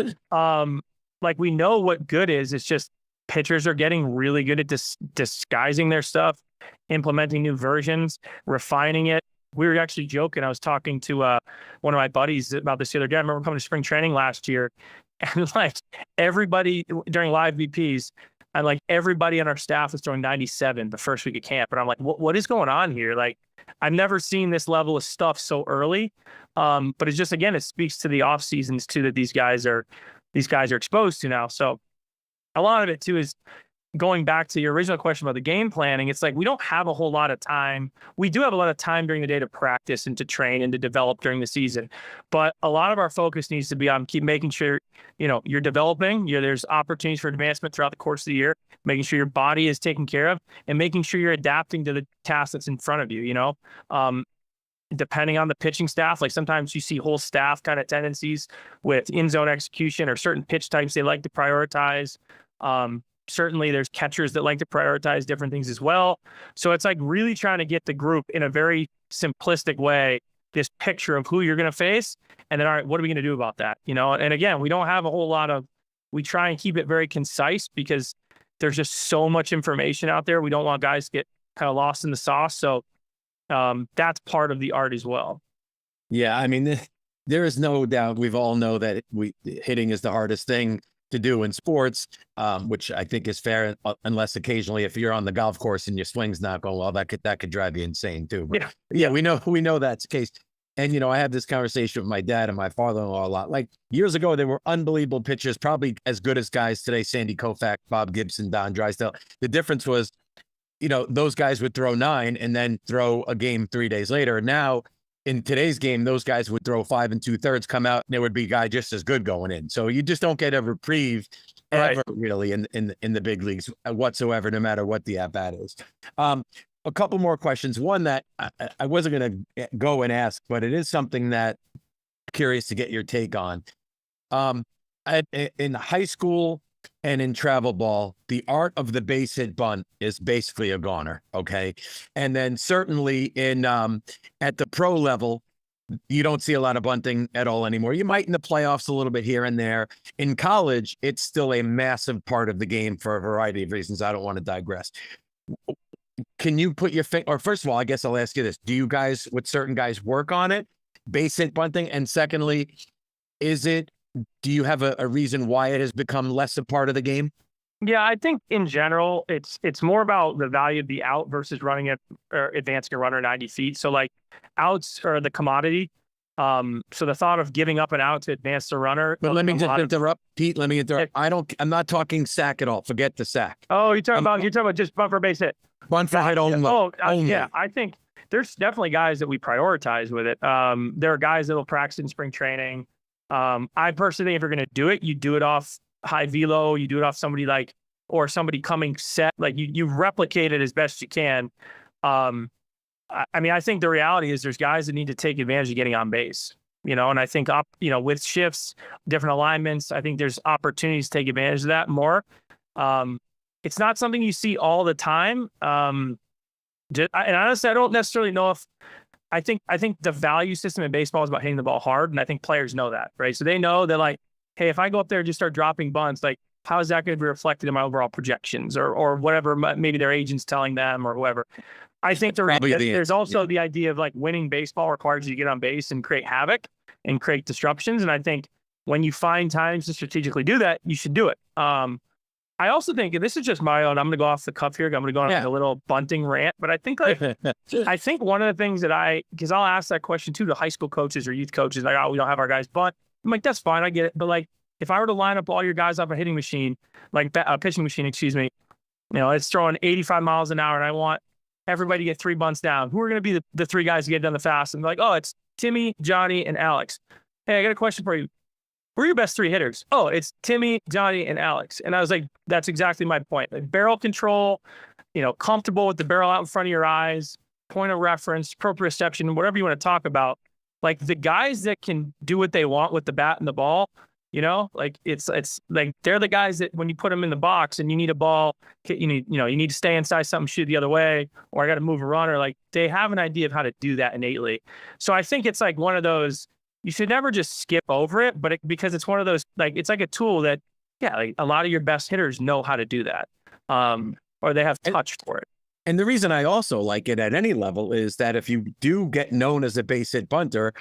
like we know what good is. It's just pitchers are getting really good at disguising their stuff, implementing new versions, refining it. We were actually joking. I was talking to one of my buddies about this the other day. I remember coming to spring training last year, and like everybody during live VPs. And like everybody on our staff was throwing 97 the first week of camp. And I'm like, what is going on here? Like, I've never seen this level of stuff so early. But it's just, again, it speaks to the off seasons too, that these guys are exposed to now. So a lot of it too is going back to your original question about the game planning. It's like, we don't have a whole lot of time. We do have a lot of time during the day to practice and to train and to develop during the season. But a lot of our focus needs to be on keep making sure, you're developing, there's opportunities for advancement throughout the course of the year, making sure your body is taken care of and making sure you're adapting to the task that's in front of you, depending on the pitching staff. Like sometimes you see whole staff kind of tendencies with in-zone execution or certain pitch types they like to prioritize. Certainly there's catchers that like to prioritize different things as well. So it's like really trying to get the group in a very simplistic way, this picture of who you're going to face. And then, all right, what are we going to do about that? And again, we don't have a whole lot we try and keep it very concise because there's just so much information out there. We don't want guys to get kind of lost in the sauce. So that's part of the art as well. Yeah. I mean, there is no doubt. We've all know that hitting is the hardest thing to do in sports, which I think is fair, unless occasionally if you're on the golf course and your swing's not going well, that could drive you insane too. But yeah, we know that's the case. And I had this conversation with my dad and my father-in-law a lot. Like years ago, they were unbelievable pitchers, probably as good as guys today: Sandy Koufax, Bob Gibson, Don Drysdale. The difference was, those guys would throw 9 and then throw a game 3 days later. Now, in today's game, those guys would throw 5 2/3, come out, and there would be a guy just as good going in. So you just don't get a reprieve ever really in the big leagues whatsoever, no matter what the at-bat is. A couple more questions. One that I wasn't going to go and ask, but it is something that I'm curious to get your take on. In high school and in travel ball, the art of the base hit bunt is basically a goner. Okay. And then certainly in, at the pro level, you don't see a lot of bunting at all anymore. You might in the playoffs a little bit here and there. In college, it's still a massive part of the game for a variety of reasons. I don't want to digress. Can you put your finger, or first of all, I guess I'll ask you this. Do you guys, with certain guys, work on it, base hit bunting? And secondly, do you have a reason why it has become less a part of the game? Yeah, I think in general, it's more about the value of the out versus running it or advancing a runner 90 feet. So like outs are the commodity. So the thought of giving up an out to advance the runner. But let me just interrupt, Pete. Let me interrupt. I'm not talking sack at all. Forget the sack. Oh, you're talking about just bunt for base hit. Bunt for hit only. Yeah. I think there's definitely guys that we prioritize with it. There are guys that will practice in spring training. I personally think if you're going to do it, you do it off high velo, you do it off somebody or somebody coming set, like you replicate it as best you can. I mean, I think the reality is there's guys that need to take advantage of getting on base, and I think with shifts, different alignments, I think there's opportunities to take advantage of that more. It's not something you see all the time. And honestly, I don't necessarily know if I think the value system in baseball is about hitting the ball hard, and I think players know that, right? So they know that, like, hey, if I go up there and just start dropping bunts, like, how is that going to be reflected in my overall projections or whatever maybe their agent's telling them or whoever. I think there's also the idea of, like, winning baseball requires you to get on base and create havoc and create disruptions. And I think when you find times to strategically do that, you should do it. I also think, and this is just my own, I'm going to go off the cuff here. I'm going to go on a little bunting rant, but I think, like, I think one of the things that because I'll ask that question too to high school coaches or youth coaches, like, oh, we don't have our guys bunt. I'm like, that's fine. I get it. But, like, if I were to line up all your guys off a hitting machine, like a pitching machine, excuse me, it's throwing 85 miles an hour and I want everybody to get 3 bunts down. Who are going to be the 3 guys to get done the fast? And like, oh, it's Timmy, Johnny, and Alex. Hey, I got a question for you. Who are your best 3 hitters? Oh, it's Timmy, Johnny, and Alex. And I was like, that's exactly my point. Like, barrel control, comfortable with the barrel out in front of your eyes, point of reference, proprioception, whatever you want to talk about. Like, the guys that can do what they want with the bat and the ball, like, it's like, they're the guys that when you put them in the box and you need a ball, you need to stay inside something, shoot the other way, or I got to move a runner. Like, they have an idea of how to do that innately. So I think it's like one of those, you should never just skip over it, but because it's one of those, like, it's like a tool that, like, a lot of your best hitters know how to do that, or they have touch for it. And the reason I also like it at any level is that if you do get known as a base hit bunter,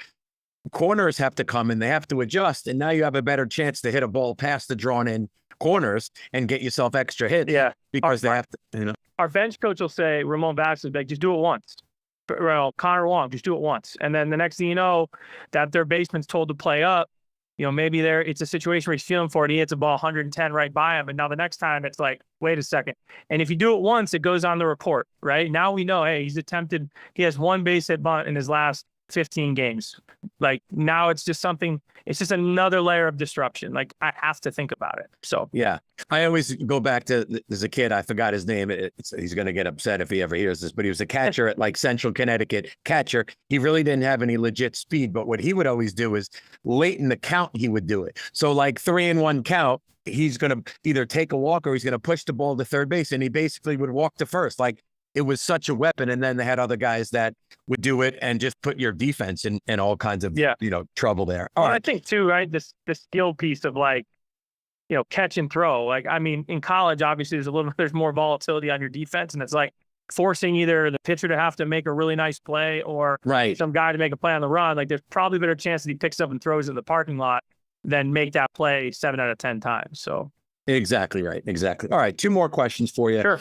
corners have to come and they have to adjust. And now you have a better chance to hit a ball past the drawn in corners and get yourself extra hits. Yeah. Because they have to, Our bench coach will say, Ramon Vasquez, like, just do it once. Well, Connor Wong, just do it once. And then the next thing you know, that their baseman's told to play up, maybe it's a situation where he's feeling for it. He hits a ball 110 right by him. And now the next time it's like, wait a second. And if you do it once, it goes on the report, right? Now we know, hey, he has 1 base hit bunt in his last 15 games. Like, now it's just another layer of disruption. Like, I have to think about it. So, yeah, I always go back to, there's a kid, I forgot his name. He's going to get upset if he ever hears this, but he was a catcher at, like, Central Connecticut catcher. He really didn't have any legit speed, but what he would always do is late in the count, he would do it. So, like, 3-1 count, he's going to either take a walk or he's going to push the ball to third base. And he basically would walk to first. Like, it was such a weapon. And then they had other guys that would do it and just put your defense in all kinds of, trouble there. All right. I think too, right, this skill piece of, like, catch and throw. Like, I mean, in college, obviously there's more volatility on your defense, and it's like forcing either the pitcher to have to make a really nice play or some guy to make a play on the run. Like, there's probably a better chance that he picks up and throws in the parking lot than make that play 7 out of 10 times. So. Exactly right. Exactly. All right. 2 more questions for you. Sure.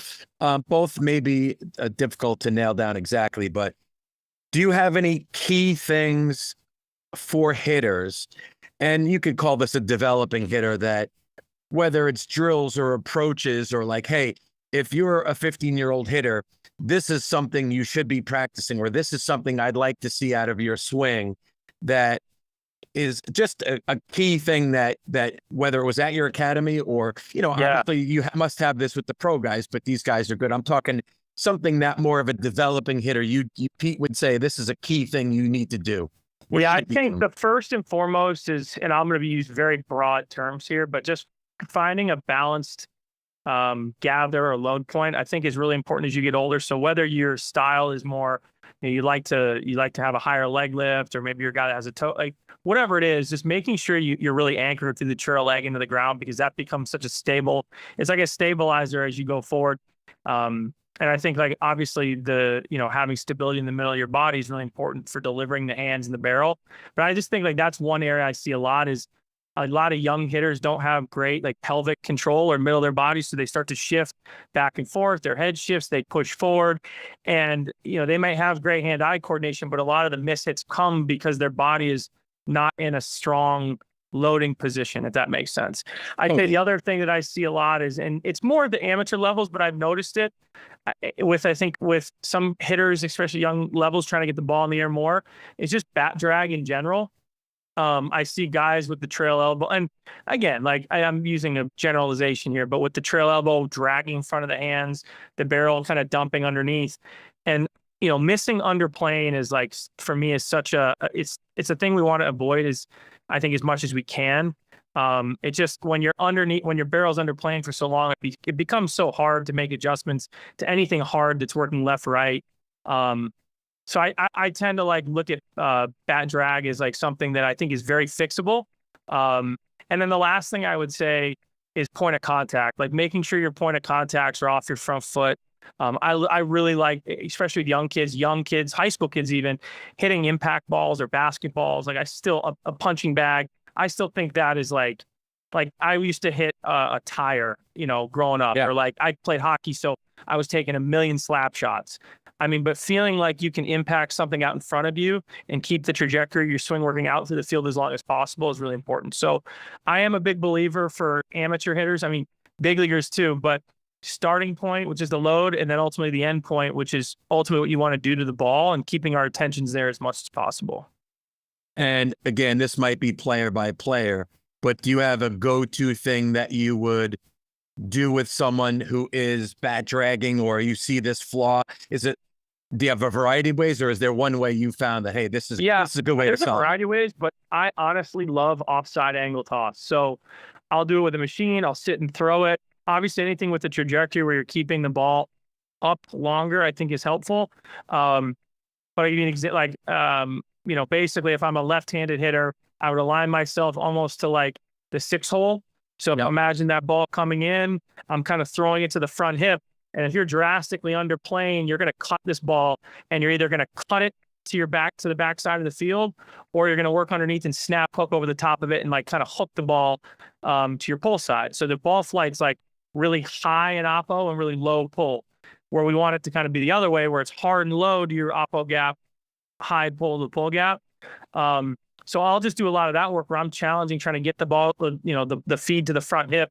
Both may be difficult to nail down exactly, but do you have any key things for hitters? And you could call this a developing hitter, that whether it's drills or approaches or, like, hey, if you're a 15-year-old hitter, this is something you should be practicing, or this is something I'd like to see out of your swing, that is just a key thing that whether it was at your academy or, obviously you must have this with the pro guys, but these guys are good. I'm talking something that more of a developing hitter, Pete would say, this is a key thing you need to do. I think the first and foremost is, and I'm going to use very broad terms here, but just finding a balanced gather or load point, I think, is really important as you get older. So whether your style is more, you like to have a higher leg lift, or maybe your guy that has a toe, like, whatever it is, just making sure you're really anchored through the trail leg into the ground, because that becomes such it's like a stabilizer as you go forward. And I think, like, obviously having stability in the middle of your body is really important for delivering the hands and the barrel. But I just think, like, that's one area I see a lot is a lot of young hitters don't have great, like, pelvic control or middle of their body. So they start to shift back and forth. Their head shifts, they push forward, and, they might have great hand-eye coordination, but a lot of the mishits come because their body is not in a strong loading position, if that makes sense. I'd say the other thing that I see a lot is, and it's more at the amateur levels, but I've noticed it with some hitters, especially young levels, trying to get the ball in the air more, it's just bat drag in general. I see guys with the trail elbow, and again, like, I'm using a generalization here, but with the trail elbow dragging in front of the hands, the barrel kind of dumping underneath, and missing underplaying is, like, for me, is such it's a thing we want to avoid, I think, as much as we can. It just, when you're underneath, when your barrel's underplaying for so long, it becomes so hard to make adjustments to anything hard that's working left, right, So I tend to like look at bat drag as like something that I think is very fixable. And then the last thing I would say is point of contact, like making sure your point of contacts are off your front foot. I really like, especially with young kids, high school kids even, hitting impact balls or basketballs. Like a punching bag. I still think that is like I used to hit a tire, growing up, or like I played hockey, so I was taking a million slap shots. I mean, but feeling like you can impact something out in front of you and keep the trajectory of your swing working out through the field as long as possible is really important. So I am a big believer for amateur hitters. I mean, big leaguers too, but starting point, which is the load, and then ultimately the end point, which is ultimately what you want to do to the ball, and keeping our attentions there as much as possible. And again, this might be player by player, but do you have a go-to thing that you would do with someone who is bat dragging, or you see this flaw? Do you have a variety of ways, or is there one way you found that, hey, this is a good way to solve? There's a variety of ways, but I honestly love offside angle toss. So I'll do it with a machine. I'll sit and throw it. Obviously, anything with the trajectory where you're keeping the ball up longer, I think is helpful. But I give you an example, basically, if I'm a left-handed hitter, I would align myself almost to like the 6-hole. So imagine that ball coming in, I'm kind of throwing it to the front hip. And if you're drastically underplaying, you're going to cut this ball, and you're either going to cut it to the back side of the field, or you're going to work underneath and snap hook over the top of it and like kind of hook the ball to your pull side. So the ball flight's like really high in oppo and really low pull, where we want it to kind of be the other way, where it's hard and low to your oppo gap, high pull to the pull gap. So I'll just do a lot of that work where I'm challenging, trying to get the ball, the feed to the front hip.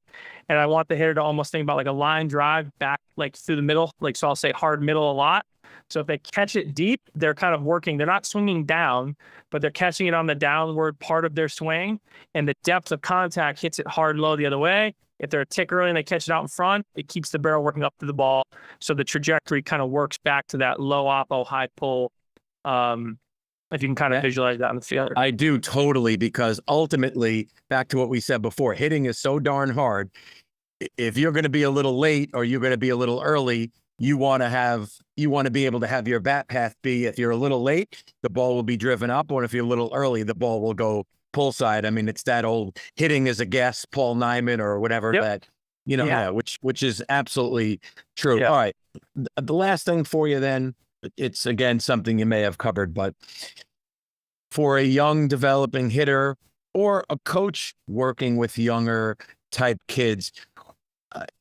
And I want the hitter to almost think about like a line drive back, like through the middle. So I'll say hard middle a lot. So if they catch it deep, they're kind of working. They're not swinging down, but they're catching it on the downward part of their swing. And the depth of contact hits it hard low the other way. If they're a tick early and they catch it out in front, it keeps the barrel working up to the ball. So the trajectory kind of works back to that low oppo, high pull. If you can kind of visualize that on the field. I do totally, because ultimately, back to what we said before, hitting is so darn hard. If you're going to be a little late or you're going to be a little early, you want to be able to have your bat path be, if you're a little late, the ball will be driven up, or if you're a little early, the ball will go pull side. I mean, it's that old hitting is a guess, Paul Nyman or whatever which is absolutely true. All right. The last thing for you then, it's again something you may have covered, but for a young developing hitter or a coach working with younger type kids,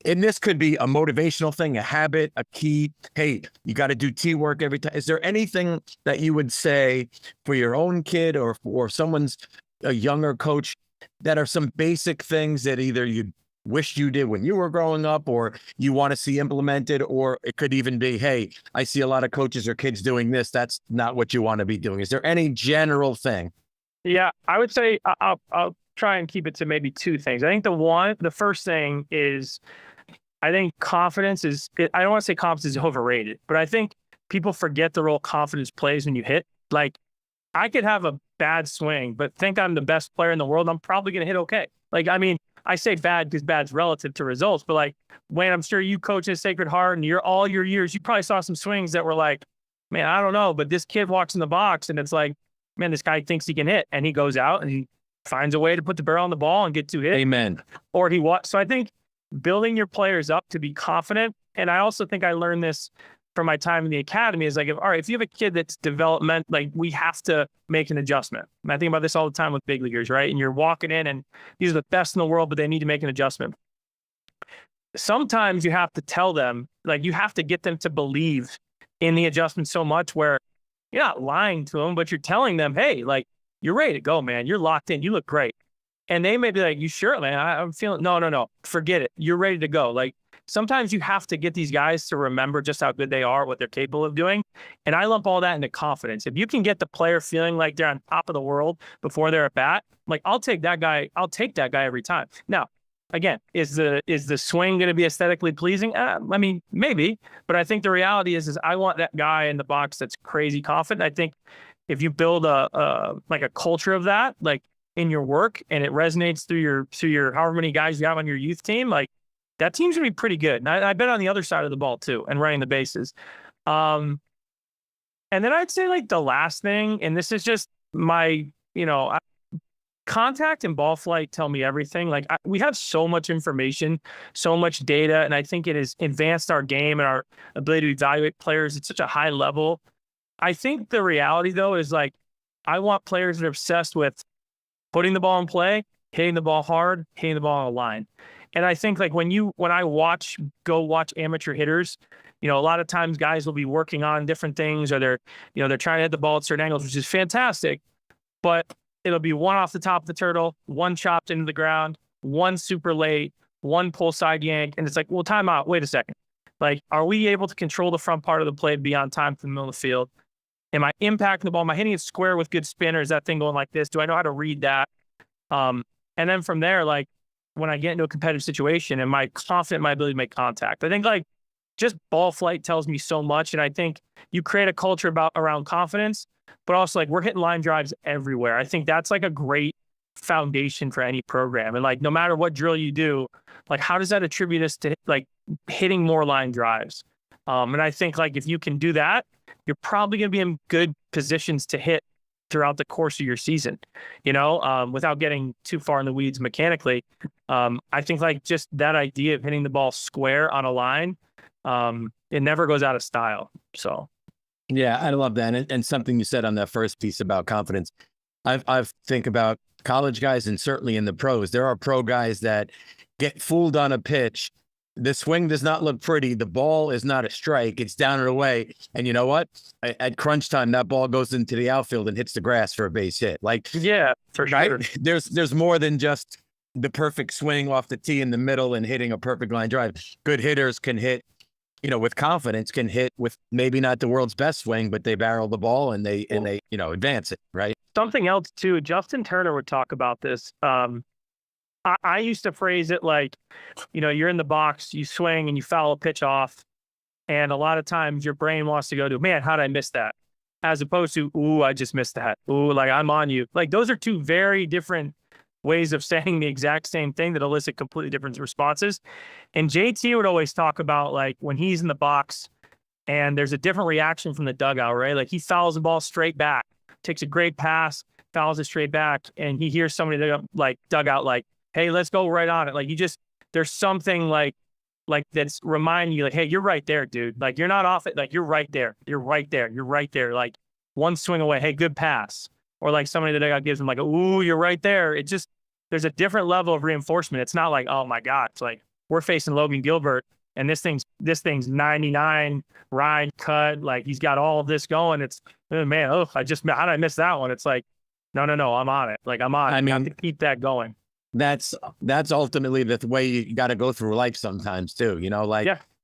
and this could be a motivational thing, a habit, a key. Hey, you got to do T-work every time. Is there anything that you would say for your own kid or someone's a younger coach that are some basic things that either you wish you did when you were growing up, or you want to see implemented, or it could even be, hey, I see a lot of coaches or kids doing this. That's not what you want to be doing. Is there any general thing? Yeah, I would say I'll try and keep it to maybe two things. I think the first thing is, I think confidence is, I don't want to say confidence is overrated, but I think people forget the role confidence plays when you hit. Like, I could have a bad swing, but think I'm the best player in the world, I'm probably going to hit okay. Like, I mean, I say bad because bad's relative to results, but like, Wayne, I'm sure you coach at Sacred Heart and all your years, you probably saw some swings that were like, man, I don't know, but this kid walks in the box and it's like, man, this guy thinks he can hit, and he goes out and he finds a way to put the barrel on the ball and get 2 hits. Amen. Or he walks. So I think building your players up to be confident. And I also think I learned this from my time in the academy is like, if you have a kid that's development, like, we have to make an adjustment. And I think about this all the time with big leaguers, right? And you're walking in and these are the best in the world, but they need to make an adjustment. Sometimes you have to tell them, like, you have to get them to believe in the adjustment so much where you're not lying to them, but you're telling them, hey, like, you're ready to go, man. You're locked in. You look great. And they may be like, you sure, man? I'm feeling, no, forget it. You're ready to go. Like, sometimes you have to get these guys to remember just how good they are, what they're capable of doing. And I lump all that into confidence. If you can get the player feeling like they're on top of the world before they're at bat, like, I'll take that guy every time. Now, again, is the swing going to be aesthetically pleasing? I mean, maybe, but I think the reality is I want that guy in the box that's crazy confident. I think if you build a culture of that, like, in your work, and it resonates through your however many guys you have on your youth team, like, that team's gonna be pretty good. And I bet on the other side of the ball too, and running the bases. And then I'd say like the last thing, and this is just my, contact and ball flight tell me everything. Like we have so much information, so much data, and I think it has advanced our game and our ability to evaluate players at such a high level. I think the reality though is like, I want players that are obsessed with putting the ball in play, hitting the ball hard, hitting the ball on a line. And I think like when I go watch amateur hitters, a lot of times guys will be working on different things, or they're trying to hit the ball at certain angles, which is fantastic, but it'll be one off the top of the turtle, one chopped into the ground, one super late, one pull side yank. And it's like, well, time out. Wait a second. Like, are we able to control the front part of the play beyond time from the middle of the field? Am I impacting the ball? Am I hitting it square with good spin, or is that thing going like this? Do I know how to read that? And then from there, like when I get into a competitive situation, am I confident in my ability to make contact? I think like just ball flight tells me so much. And I think you create a culture around confidence, but also like we're hitting line drives everywhere. I think that's like a great foundation for any program. And like, no matter what drill you do, like how does that attribute us to like hitting more line drives? And I think like if you can do that, you're probably going to be in good positions to hit throughout the course of your season, without getting too far in the weeds mechanically. I think like just that idea of hitting the ball square on a line, it never goes out of style. So. Yeah, I love that. And something you said on that first piece about confidence, I've think about college guys and certainly in the pros, there are pro guys that get fooled on a pitch. The swing does not look pretty. The ball is not a strike. It's down and away. And you know what? At crunch time, that ball goes into the outfield and hits the grass for a base hit. Like, yeah, for sure. There's more than just the perfect swing off the tee in the middle and hitting a perfect line drive. Good hitters can hit, with confidence, can hit with maybe not the world's best swing, but they barrel the ball and they advance it, right? Something else too, Justin Turner would talk about this. I used to phrase it like, you're in the box, you swing and you foul a pitch off. And a lot of times your brain wants to go to, man, how'd I miss that? As opposed to, ooh, I just missed that. Ooh, like I'm on you. Like those are two very different ways of saying the exact same thing that elicit completely different responses. And JT would always talk about like when he's in the box and there's a different reaction from the dugout, right? Like he fouls the ball straight back, takes a great pass, fouls it straight back. And he hears somebody like dugout, like, hey, let's go right on it. Like there's something like that's reminding you like, hey, you're right there, dude. Like you're not off it. Like you're right there. You're right there. You're right there. Like one swing away. Hey, good pass. Or like somebody that I gives them like, ooh, you're right there. It just, there's a different level of reinforcement. It's not like, oh my God, it's like we're facing Logan Gilbert and this thing's 99 ride cut. Like he's got all of this going. It's, oh, man, how did I miss that one? It's like, no, I'm on it. Like I'm on it. I have to keep that going. That's ultimately the way you got to go through life sometimes too,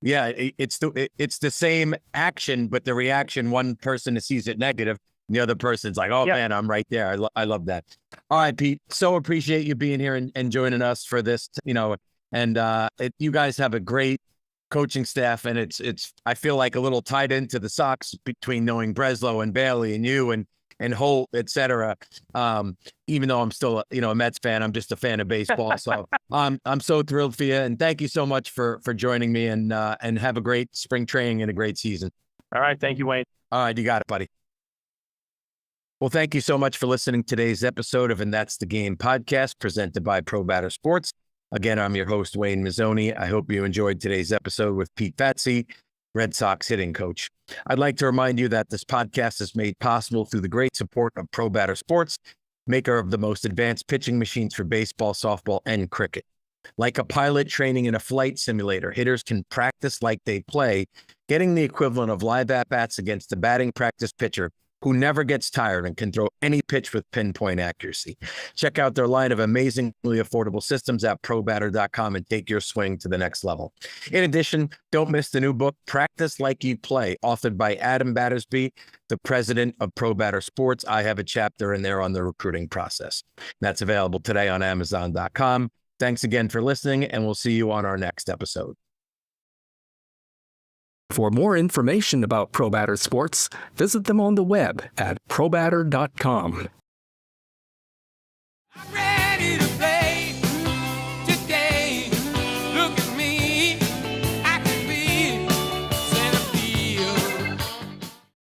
it's the same action, but the reaction, one person sees it negative, and the other person's like, oh man, I'm right there. I love that. All right, Pete, so appreciate you being here and joining us for this, and you guys have a great coaching staff, and it's I feel like a little tied into the Sox between knowing Breslow and Bailey and you and Holt, et cetera. Even though I'm still, a Mets fan, I'm just a fan of baseball. So I'm so thrilled for you. And thank you so much for joining me and have a great spring training and a great season. All right. Thank you, Wayne. All right. You got it, buddy. Well, thank you so much for listening to today's episode of And That's the Game podcast presented by Pro Batter Sports. Again, I'm your host, Wayne Mazzoni. I hope you enjoyed today's episode with Pete Fatse, Red Sox hitting coach. I'd like to remind you that this podcast is made possible through the great support of Pro Batter Sports, maker of the most advanced pitching machines for baseball, softball, and cricket. Like a pilot training in a flight simulator, hitters can practice like they play, getting the equivalent of live at-bats against the batting practice pitcher who never gets tired and can throw any pitch with pinpoint accuracy. Check out their line of amazingly affordable systems at probatter.com and take your swing to the next level. In addition, don't miss the new book, Practice Like You Play, authored by Adam Battersby, the president of Pro Batter Sports. I have a chapter in there on the recruiting process. That's available today on Amazon.com. Thanks again for listening, and we'll see you on our next episode. For more information about Pro Batter Sports, visit them on the web at probatter.com.